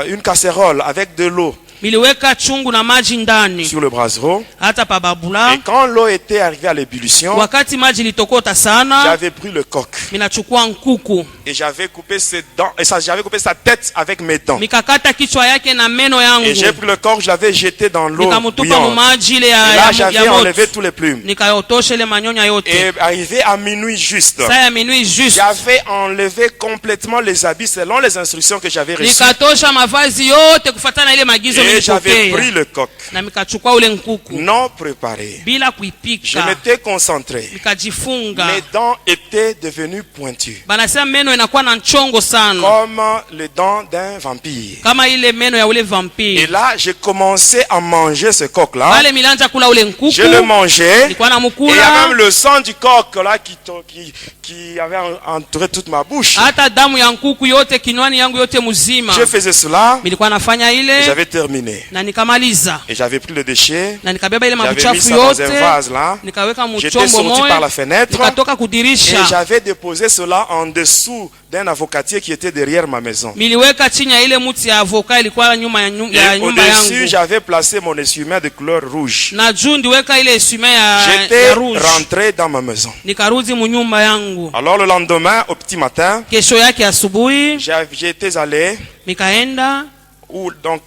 une casserole avec de l'eau miliweka chungu na maji ndani sur le brasero. hata pa babula. Et quand l'eau était arrivée à l'ébullition, Wakati maji litokota sana, j'avais pris le coq minachukua nkuku et j'avais coupé ses dents, et j'avais coupé sa tête avec mes dents. mikakata kichwa yake na meno yangu, Et j'ai pris le coq, je l'avais jeté dans l'eau nikamutupa bouillante. mumaji ile Et là, ya j'avais moto, enlevé tous les plumes. nikayotosha ile manyonya yote. Et arrivé à minuit juste, Saa ya minuit juste j'avais enlevé complètement les habits selon les instructions que j'avais reçues. nikatosha mavazi yote kufuatana ile magizo Et j'avais nilipokea, pris le coq na mikachukua ule nkuku non préparé. bila Je kuipika, m'étais concentré. nikajifunga. Mes dents étaient devenues pointues, Banasema meno inakuwa na nchongo sana comme les dents d'un vampire. kama ile meno ya ule Et vampire. là, j'ai commencé à manger ce coq-là. Pale milanja kula ule nkuku, Je le mangeais. nilikuwa Et il y a namukula, même le sang du coq là qui avait entouré toute ma bouche. hata damu ya nkuku yote kinywani yangu yote mzima. Je faisais cela, Nilikuwa nafanya et ile j'avais terminé. na nikamaliza, Et j'avais pris le déchet, na nikabeba ile j'avais mis mabuchafu ça dans un yote vase là. nikaweka J'étais mchombo sorti par la moja, fenêtre nikatoka et kudirisha, j'avais déposé cela en dessous d'un avocatier qui était derrière ma maison. miliweka chini ya ile mti ya avoka ilikuwa nyuma ya Et nyumba au-dessus, yangu, j'avais placé mon essuie-main de couleur rouge. na juu ndiweka ile essuie ya J'étais rouge. rentré dans ma maison. Nikarudi munyumba yangu. Alors le lendemain, au petit matin, Kesho yake asubuhi j'étais allé nikaenda donc,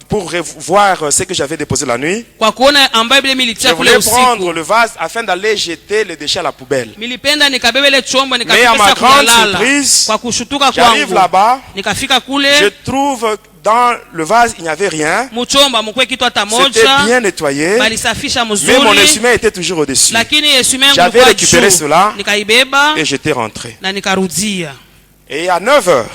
pour voir ce que j'avais déposé la nuit. kwa kuona ambaye bile Je militia kule voulais prendre usiku. le vase afin d'aller jeter les déchets à la poubelle. Milipenda nikabeba ile chombo Mais à ma nikapesa grande kulala. surprise, Kwa kushutuka j'arrive kwangu là-bas, nikafika je kule trouve dans le vase, il n'y avait rien. mchomba mkwe kitu hata C'était moja, bien nettoyé, balisafisha mais mon mzuri, essuie-main était toujours au-dessus. lakini essuie yangu J'avais ilikuwa récupéré juu. cela Nikaibeba et j'étais rentré. na nikarudia. Et à 9 heures,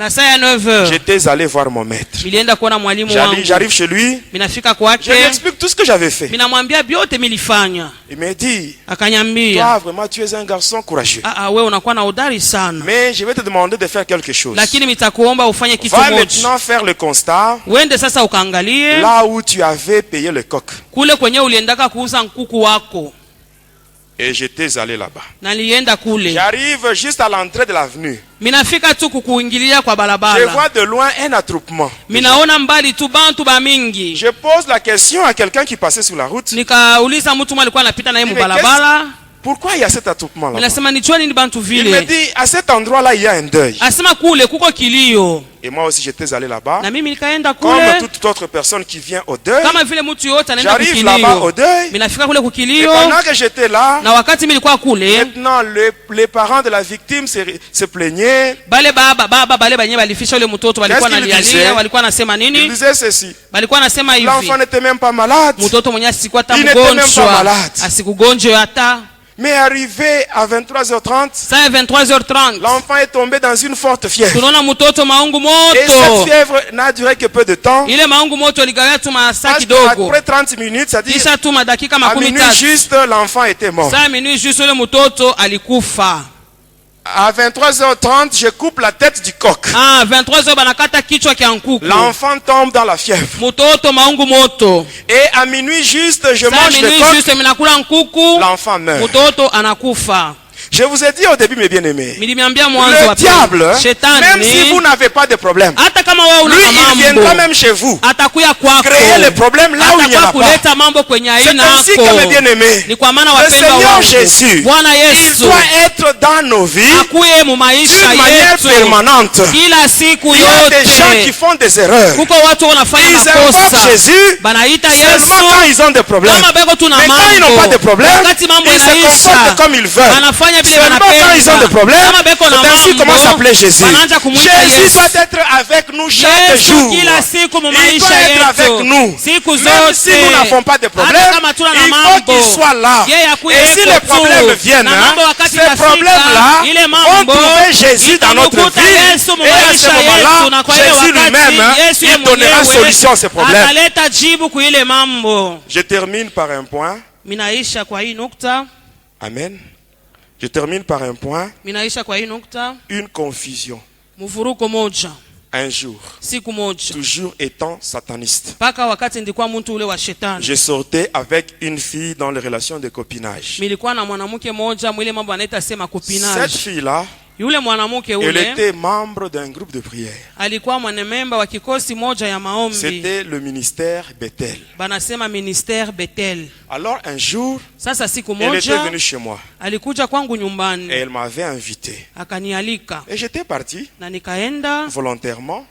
na saa ya 9h j'étais allé voir mon maître. nilienda kuona mwalimu wangu. J'arrive chez lui, Minafika je kwake, lui explique tout ce que j'avais fait. minamwambia byote milifanya. Il me dit, Akanyambia, toi vraiment tu es un garçon courageux. wewe unakuwa na udari sana, Mais je vais te demander de faire quelque chose. lakini mitakuomba ufanye kitu Va moja. maintenant faire le constat Wende sasa ukaangalie là où tu avais payé le coq. kule kwenye uliendaka kuuza nkuku wako. Et j'étais allé là-bas. Nalienda kule. J'arrive juste à l'entrée de l'avenue. Minafika tu kukuingilia kwa Je barabara. vois de loin un attroupement. Minaona mbali tu bantu ba mingi. Je pose la question à quelqu'un qui passait sur la route. Nikauliza mtu mmoja alikuwa anapita na yeye Mais mubalabala. Pourquoi il y a cet attroupement là? Minasema ni choni ni bantu Il me vile. dit, à cet endroit-là, il y a un deuil. Asema kule kuko kilio. Et moi aussi, j'étais allé là-bas. Na mimi nikaenda Comme kule. toute autre personne qui vient au deuil. Kama vile mtu yote anaenda J'arrive là-bas au kukilio. deuil. Minafika kule Et kukilio. pendant que j'étais là, Na wakati mimi nilikuwa kule, maintenant, les parents de la victime se plaignaient. bale baba bale banye balifisha ule mtoto walikuwa Qu'est-ce qu'il nalialia, disait? walikuwa nasema Ils nini? disaient ceci. Balikuwa nasema hivi. L'enfant n'était même pas malade. Mtoto mwenye asikuwa hata Il n'était même pas mgonjwa. malade. Asikugonjwa hata. Mais arrivé à 23h30, Saa 23h30. l'enfant est tombé dans une forte fièvre. Tunaona mtoto maungu Et cette moto. fièvre n'a duré que peu de temps. Ile maungu moto ligawia tu masaa Parce kidogo. qu'après 30 minutes, c'est-à-dire Kisha tu madakika à makumi minuit tatu. juste, l'enfant était mort. Saa minui juste ule mtoto alikufa. À 23h30, je coupe la tête du coq. 23h banakata kichwa kya nkuku. L'enfant tombe dans la fièvre. Mtoto maungu moto. Et à minuit juste, je Saa mange le minui coq. juste minakula nkuku. L'enfant meurt. Mtoto anakufa. Je vous ai dit au début, mes bien-aimés, Nilimiambia mwanzo le wa diable, Shetani, même si vous n'avez pas de problème, hata kama wewe una lui, il viendra mambo, même chez vous, atakuya kwako. créer les problèmes là où il n'y en a Atakuwa pas. kuleta mambo kwenye C'est aina ainsi que, mes yako. bien-aimés, Ni kwa maana le wapendwa Seigneur wangu, Jésus, Bwana il Yesu doit être dans nos vies akuye mu maisha d'une manière yetu permanente. kila siku Il y a des gens qui yote. font des erreurs. Kuko watu wanafanya Ils invoquent makosa, Jésus banaita seulement quand Yesu ils ont des problèmes. kama beko tuna Mais quand ils n'ont pas de mambo, problème, wakati mambo ils se inaisha comportent comme ils veulent. wanafanya vile Seulement quand ils ont des wanapenda. problèmes, Kama beko na c'est ainsi comment mambo, s'appelait Jésus. wanaanza kumuita Jésus Yesu. doit être avec nous chaque Yesu jour. kila siku mu Il doit maisha être avec yetu nous. siku Même zote. si nous n'avons pas de problème, Hata kama tuna na il faut mambo, qu'il soit là. yeye akuye Et si yuko les tu. problèmes viennent, Na mambo wakati ces itafika, problèmes-là ile vont mambo trouver Jésus dans notre itamkuta vie. Yesu mu Et à ce maisha yetu, moment-là, na kwa ile Jésus wakati, lui-même, Yesu yeye il donnera mwenyewe solution à ces problèmes. ataleta jibu kwa ile mambo. Je termine par un point. Minaisha kwa hii nukta. Amen. Je termine par un point. Minaisha kwa hii nukta. Une confusion. Mvuruko moja. Un jour, Siku moja. toujours étant sataniste, Paka wakati ndikuwa mtu ule wa shetani. je sortais avec une fille dans les relations de copinage. Milikuwa na mwanamke moja mwile mambo anaita sema Cette kupinage. fille-là, Yule mwanamke elle ule était membre d'un groupe de prière. alikuwa mwanememba wa kikosi moja ya maombi. C'était le ministère Bethel. Banasema ministère Bethel. Alors un jour, Sasa siku elle était moja venue chez moi alikuja kwangu et nyumbani elle m'avait invité. akanialika Et j'étais parti na nikaenda volontairement.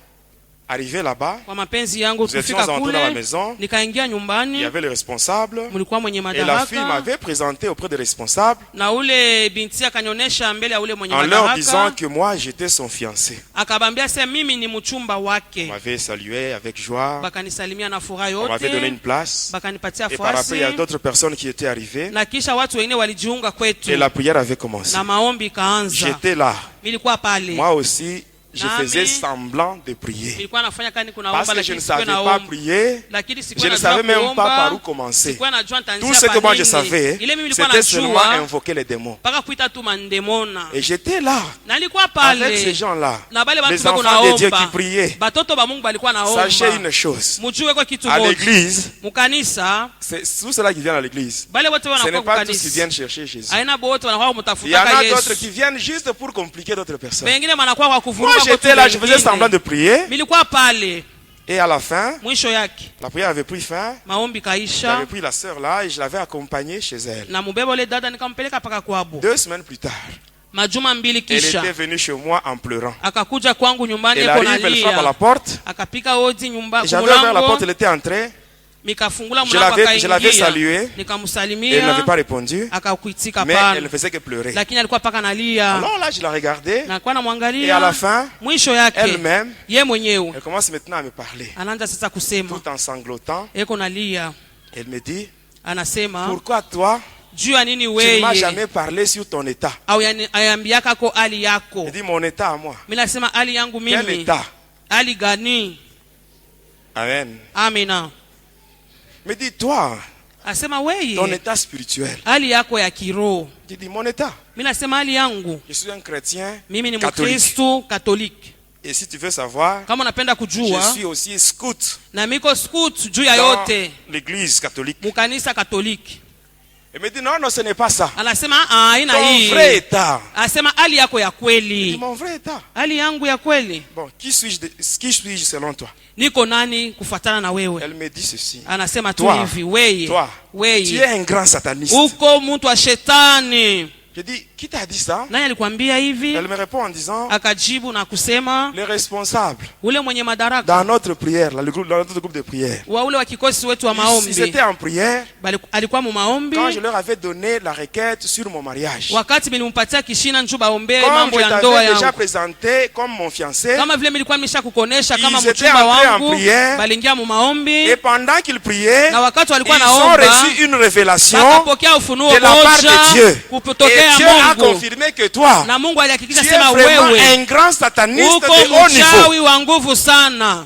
Arrivé là-bas, kwa mapenzi yangu. nous étions Kufika entrés dans la kule maison. nikaingia Il y nyumbani, avait le responsable. mlikuwa mwenye Et la fille madaraka m'avait présenté auprès des responsables na ule binti akanionyesha mbele ya ule mwenye en leur disant madaraka, que moi j'étais son fiancé. akabambia sema mimi ni mchumba On wake. m'avait salué avec joie. Bakanisalimia na furaha On m'avait donné yote, une place. bakanipatia Et par après, il y a fasi, d'autres personnes qui étaient arrivées. na kisha watu wengine walijiunga kwetu Et la prière avait commencé. na maombi ikaanza. J'étais là. Nilikuwa pale, Moi aussi, je Nami, faisais semblant de prier. nilikuwa nafanya kani kuna Parce omba, que je ne lakini sikuwa savais pas naomba, prier. lakini Je sikuwa ne savais najua même pas par où kuomba, commencer. sikuwa najua nitaanzia Tout ce que moi je pa savais, nini. Ile mimi nilikuwa c'était seulement najua invoquer les démons. mpaka kuita tu mandemona, Et j'étais là, na nilikuwa avec ces pale gens-là, na bale les watu bako enfants de Dieu qui naomba, priaient. batoto ba Mungu balikuwa Sachez naomba. une chose, Mujue kwa kitu à moja, l'église, mukanisa c'est tous ceux-là qui viennent à l'église. bale wote Ce n'est wanakuwa pas tous qui kukanisa, viennent chercher Jésus. aina bote wanakuwa Il y en mtafutaka a d'autres Yesu, qui viennent juste pour compliquer d'autres personnes. wengine wanakuwa kwa Moi kuvuruga kwa j'étais là, je faisais semblant de prier. Nilikuwa pale, Et à la fin, mwisho yake la prière avait pris fin. maombi kaisha, J'avais pris la sœur là et je l'avais accompagnée chez elle. na mubeba ule dada nikampeleka paka kwabo. 2 semaines plus tard, Majuma mbili elle kisha était venue chez moi en pleurant. akakuja kwangu nyumbani, Elle eko arrive, elle frappe à la nalia, porte. akapika hodi nyumba J'avais ouvert la porte, kumulango, elle était entrée. mikafungula Je mlango l'avais saluée. akaingia, Elle n'avait nikamsalimia, pas répondu. akakuitika Mais elle ne pana, faisait que pleurer. lakini alikuwa paka nalia, Alors là, je la regardais. na alikuwa Et à la namwangalia. fin, Mwisho yake elle-même, ye mwenyewe elle commence maintenant à me parler. anaanza sasa kusema, Tout en sanglotant, eko nalia, elle me dit, anasema pourquoi toi, juu ya nini Tu ne m'as wewe jamais parlé sur ton état. au ayambiaka ko hali yako. Il dit mon état à moi. Mimi nasema hali yangu Quel mimi. état? Hali gani? Amen. Amina. Mais dis toi, Asema ton wewe état spirituel. hali yako ya kiroho. Tu dis mon état. Mimi nasema hali yangu Je suis un chrétien mimi ni catholique. Mkristo Katoliki. Et si tu veux savoir, Kama unapenda je kujua suis aussi scout na miko scout juu ya dans yote l'église catholique. mukanisa Katoliki. Il me dit non, non, ce n'est pas ça. Anasema ina Ton hii. vrai état. Asema hali yako ya Il dit kweli. mon vrai état. Hali yangu ya kweli. Bon, qui suis-je selon toi? Niko nani kufuatana na wewe? Elle me dit ceci. Anasema tu Toi, hivi, wewe. toi, tu Wewe. es un grand sataniste. Uko mtu wa shetani. Je dis, qui t'a dit ça? Nani alikwambia hivi? Elle me répond en disant, Akajibu na kusema les responsables ule mwenye madaraka dans notre prière, dans notre groupe de prière. wa ule wa kikosi wetu wa Ils maombi étaient en prière alikuwa mu maombi quand je leur avais donné la requête sur mon mariage. wakati nilimpatia kishina njoo baombe Comme mambo je ya ndoa t'avais déjà yangu. présenté comme mon fiancé, Kama vile nilikuwa nimeshakukonesha kama Ils étaient mchumba entrés en wangu, prière. balingia mu maombi et pendant qu'ils priaient, na wakati ils walikuwa ont naomba reçu une révélation wakapokea ufunuo de la part moja de Dieu. Et kutokea Dieu a Mungu. confirmé que toi, Na Mungu alihakikisha tu es sema vraiment wewe un grand sataniste uko de haut niveau. mchawi wa nguvu sana.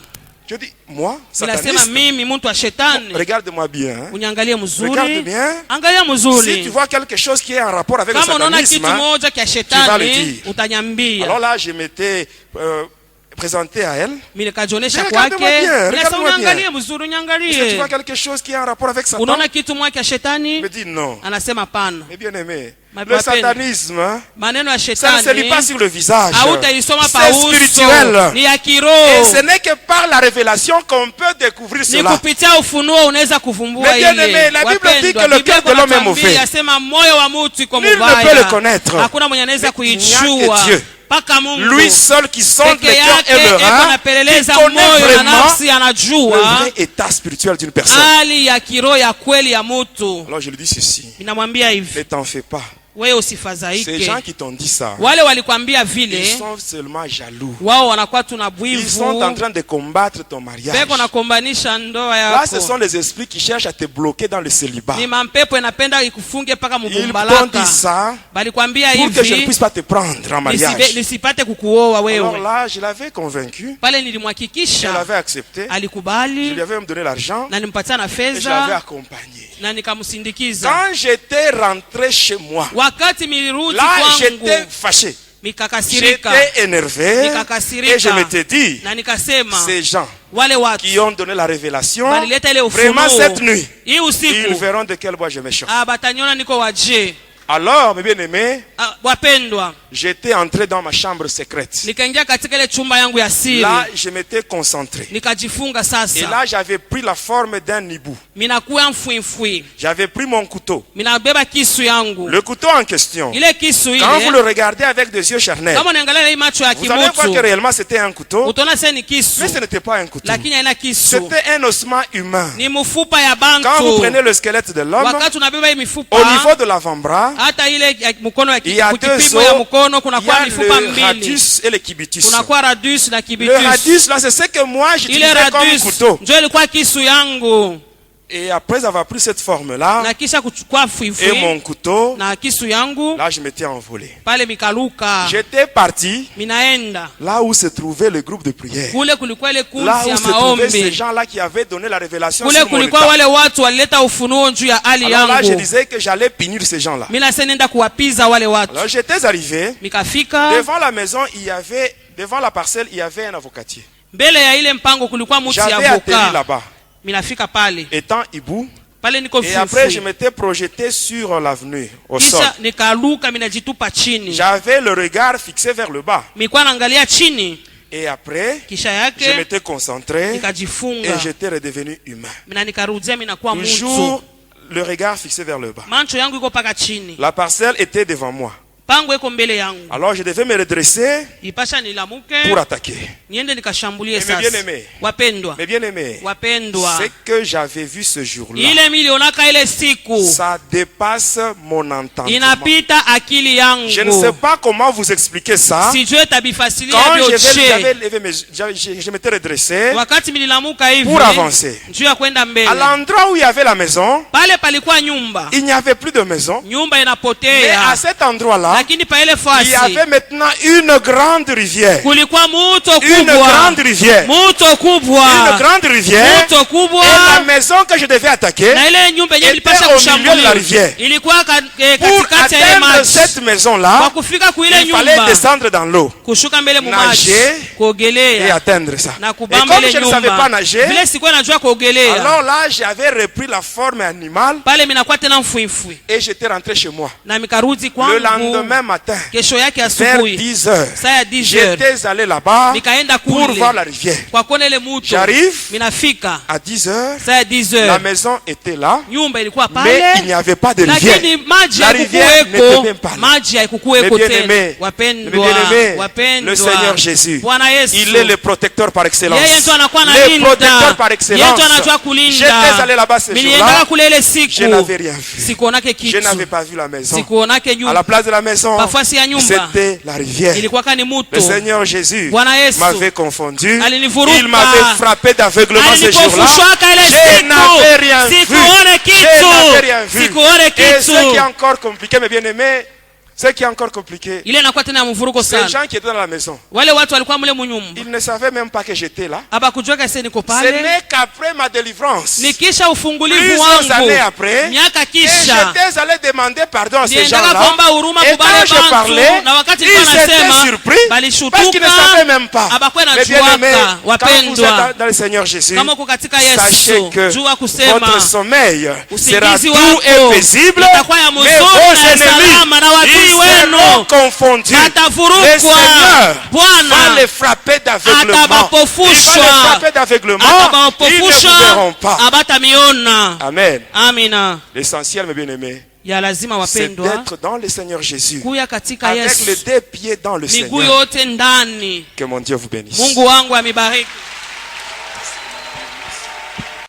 Je dis, moi, Ninasema sataniste? mimi mtu wa shetani. Regarde-moi bien. Hein. Unyangalie Regarde mzuri. bien. Angalia Si tu mzuri. vois quelque chose qui est en rapport avec le Kama unaona kitu satanisme, hein, moja kia vas le shetani dire. utanyambia. alors là, je m'étais présenté à elle. Mimi nikajionesha Regarde-moi kwake. bien, Ninasema regarde-moi bien. unyangalie mzuri, Est-ce que tu unyangalie. vois quelque chose qui est en rapport avec Satan? Unaona kitu moja kia Il shetani? me dit non. Anasema hapana. Mais bien aimé, Ma le peine. satanisme, hein, Maneno ya ça ne se lit shetani pas sur le visage. hautaisoma pa C'est uso. spirituel. Ni ya Et kiroho. ce n'est que par la révélation qu'on peut découvrir Ni cela. kupitia ufunuo unaweza kuvumbua Mais bien ile. aimé, la Bible dit que le Biblia cœur de l'homme est inatuambia, mauvais. yasema moyo wa mtu iko Nul ne mubaya. peut le connaître. Hakuna mwenye anaweza Mais il n'y a kuijua. que Dieu. Paka Mungu. Lui seul qui sonde le Peke cœur yake et le eko rein, qui anapeleleza connaît moyo na vraiment nafsi, le anajua vrai état spirituel d'une personne. hali ya kiroho ya kweli ya mtu. Alors je lui dis ceci, Ninamwambia hivi, ne t'en fais pas. wewe Ces usifadhaike. gens qui t'ont dit ça, Wale walikwambia ils vile, sont seulement jaloux. wao wanakuwa tuna Ils sont en bwivu. train de combattre ton mariage. Beko nakombanisha ndoa Là, ce sont yako. les esprits qui cherchent à te bloquer dans le célibat. Ni mampepo inapenda ikufunge paka Ils t'ont mubumbalaka. dit ça Balikwambia pour que je ne hivi puisse pas te prendre en mariage. nisipate kukuoa Alors wewe. là, je l'avais convaincu. Pale Elle nilimhakikisha avait accepté. Je alikubali lui avais même donné l'argent. na nimpatia na Et je l'avais fedha accompagné. na nikamsindikiza. Quand j'étais rentré chez moi, Wakati milirudi là, j'étais kwangu fâché. mikakasirika J'étais énervé. Nikakasirika. Et je m'étais dit, na nikasema ces gens wale watu qui ont donné la révélation, balileta ile vraiment cette ufunuo nuit, hii ils usiku verront de quel bois je me chauffe. batanyona niko waje. Alors, mes bien-aimés, Wapendwa, j'étais entré dans ma chambre secrète. nikaingia katika ile chumba yangu ya siri, Là, je m'étais concentré. nikajifunga Et sasa. là, j'avais pris la forme d'un hibou. Minakuwa mfwimfwi, J'avais pris mon couteau. minabeba kisu yangu. Le couteau en question, Ile kisu quand vous le ile, regardez avec des yeux charnels, kama unaangalia hii macho ya vous allez voir que kimutu, réellement c'était un couteau, utaona sasa ni kisu, mais ce n'était pas un couteau. lakini haina kisu, C'était un ossement humain. ni mfupa ya Quand vous bantu. prenez le squelette de l'homme, Wakati unabeba hii mifupa, au niveau de l'avant-bras, hata ile ya mkono ya il y a deux kipimo os, ya mkono, il y kunakuwa a mifupa le mbili, radius et le cubitus. kunakuwa radius na Le kibitus. radius, là, c'est ce que moi Ile j'utilisais comme radius couteau. ndio ilikuwa kisu yangu, Et après avoir pris cette forme-là, na kisha kuchukua et fwifwi mon couteau, na kisu yangu, là, je m'étais envolé. pale mikaluka, J'étais parti minaenda là où se trouvait le groupe de prière. kule, kulikuwa ile Là kundi où ya se trouvaient ces maombi gens-là qui avaient donné la révélation kule, sur mon kulikuwa état. wale watu walileta ufunuo juu ya hali Alors là, je yangu. disais que j'allais punir ces gens-là. Mimi nasa nenda kuwapiza wale watu. Alors j'étais arrivé. Mikafika Devant la maison, il y avait, devant la parcelle, il y avait un avocatier. mbele ya ile mpango, kulikuwa mti ya J'avais atterri avoka. là-bas, Minafika pale étant hibou. pale, niko Et après, je fufu, m'étais projeté sur l'avenue, au sol. kisha nikaluka, minajitupa chini, J'avais le regard fixé vers le bas. milikuwa naangalia chini. Et après, Kisha je yake m'étais concentré et nikajifunga, j'étais redevenu humain. mina nikarudia, minakuwa mtu, Toujours le regard fixé vers le bas. mancho yangu iko paka chini. La parcelle était devant moi. pango iko mbele yangu. Alors je devais me redresser Ipasha nilamuke pour attaquer. niende nikashambulie Mais sasa. bien-aimés, Wapendwa, mais bien aimé, wapendwa, ce que j'avais vu ce jour-là, ile milionaka ile siku ça dépasse mon entendement. inapita akili yangu. Je ne sais pas comment vous expliquer ça. Sijue tabifasilia Quand vyote. je m'étais redressé Wakati mililamuka hivi pour avancer. njuu ya kwenda mbele, À l'endroit où il y avait la maison, pale palikuwa nyumba, il n'y avait plus de maison. nyumba Mais inapotea, à cet endroit-là, lakini pa ile il y fasi avait maintenant une grande rivière. kulikuwa muto Une kubwa, grande rivière. muto Une kubwa, grande rivière. muto kubwa. Et la maison que je devais attaquer, Na ile nyumba yenyewe était ilipasha au milieu de la kushambulia rivière. ilikuwa pour katikati ya ile atteindre maji. cette Kwa maison-là, kufika kuile il fallait nyumba, descendre dans l'eau kushuka mbele mu maji, nager et kuogelea atteindre ça. na Et kubamba comme ile je ne savais pas nyumba. nager, Vile sikuwa najua kuogelea, alors là, j'avais repris la forme animale pale minakuwa tena mfuifui et j'étais rentré chez moi. na mikarudi Le kwangu. lendemain matin, Kesho yake vers asubuhi 10 heures, saa ya 10 heures j'étais allé là-bas nikaenda pour kule voir la rivière. kwa kuona ile muto. J'arrive Minafika à 10 heures, saa ya 10 la heures, maison était là, nyumba ilikuwa mais il pale, n'y avait pas de rivière. lakini maji La rivière n'était haikukuweko, même pas là. maji Mais haikukuweko bien tena. aimé, Wapendwa, le wapendwa, Seigneur Jésus, Bwana Yesu, il est le protecteur par excellence. yeye ndo anakuwa Le analinda, protecteur par yeye excellence. ndo anajua kulinda. J'étais allé là-bas ce Niliendaka jour-là, kule ile je siku, n'avais rien vu. sikuonake Je kitu, n'avais pas vu la maison. sikuonake À la nyumba, place de la maison, pafasi ya nyumba c'était la rivière. ilikuwa kani Le muto. Seigneur Jésus Bwana Yesu m'avait confondu. alinivuruga, Il m'avait frappé d'aveuglement ce jour-là. alinipofushwaka ile Je n'avais siku, rien vu. sikuone Je n'avais kitu, rien vu. sikuone Et ce qui est kitu. encore compliqué, mes bien-aimés, ce qui est encore compliqué, Ile inakuwa tena ya mvurugo ces sana. gens qui étaient dans la maison, Wale watu walikuwa mule munyumba, ils ne savaient même pas que j'étais là. abakujua kase niko Ce pale, n'est qu'après ma délivrance, nikisha ufungulivu plusieurs années wangu après, miaka et kisha j'étais allé demander pardon à ces niendaka gens-là. kuomba huruma Et kubale quand je parlais, bantu, na wakati ils nilikuwa étaient nasema surpris parce balishutuka, qu'ils ne savaient même pas. abakwe Mais bien aimés, najuaka. quand vous êtes Wapendwa, dans le Seigneur Jésus, kama uko katika sachez Yesu, que jua kusema votre sommeil sera usingizi doux wako et paisible, itakuwa ya mais mzuri vos na ya ennemis, salama, na wadui ils seront wenu confondus. Le watavurukwa. Seigneur va Bwana les frapper d'aveuglement. Il va les atabapofusha, frapper d'aveuglement. Ils ne vous atabapofusha, verront pas. abatamiona. Amen. Amina. L'essentiel, mes bien-aimés, Ya lazima c'est wapendwa d'être dans le Seigneur Jésus, kuya katika avec les Yesu, deux pieds dans le miguu Seigneur. yote ndani. Que mon Dieu vous bénisse. Mungu wangu amibariki.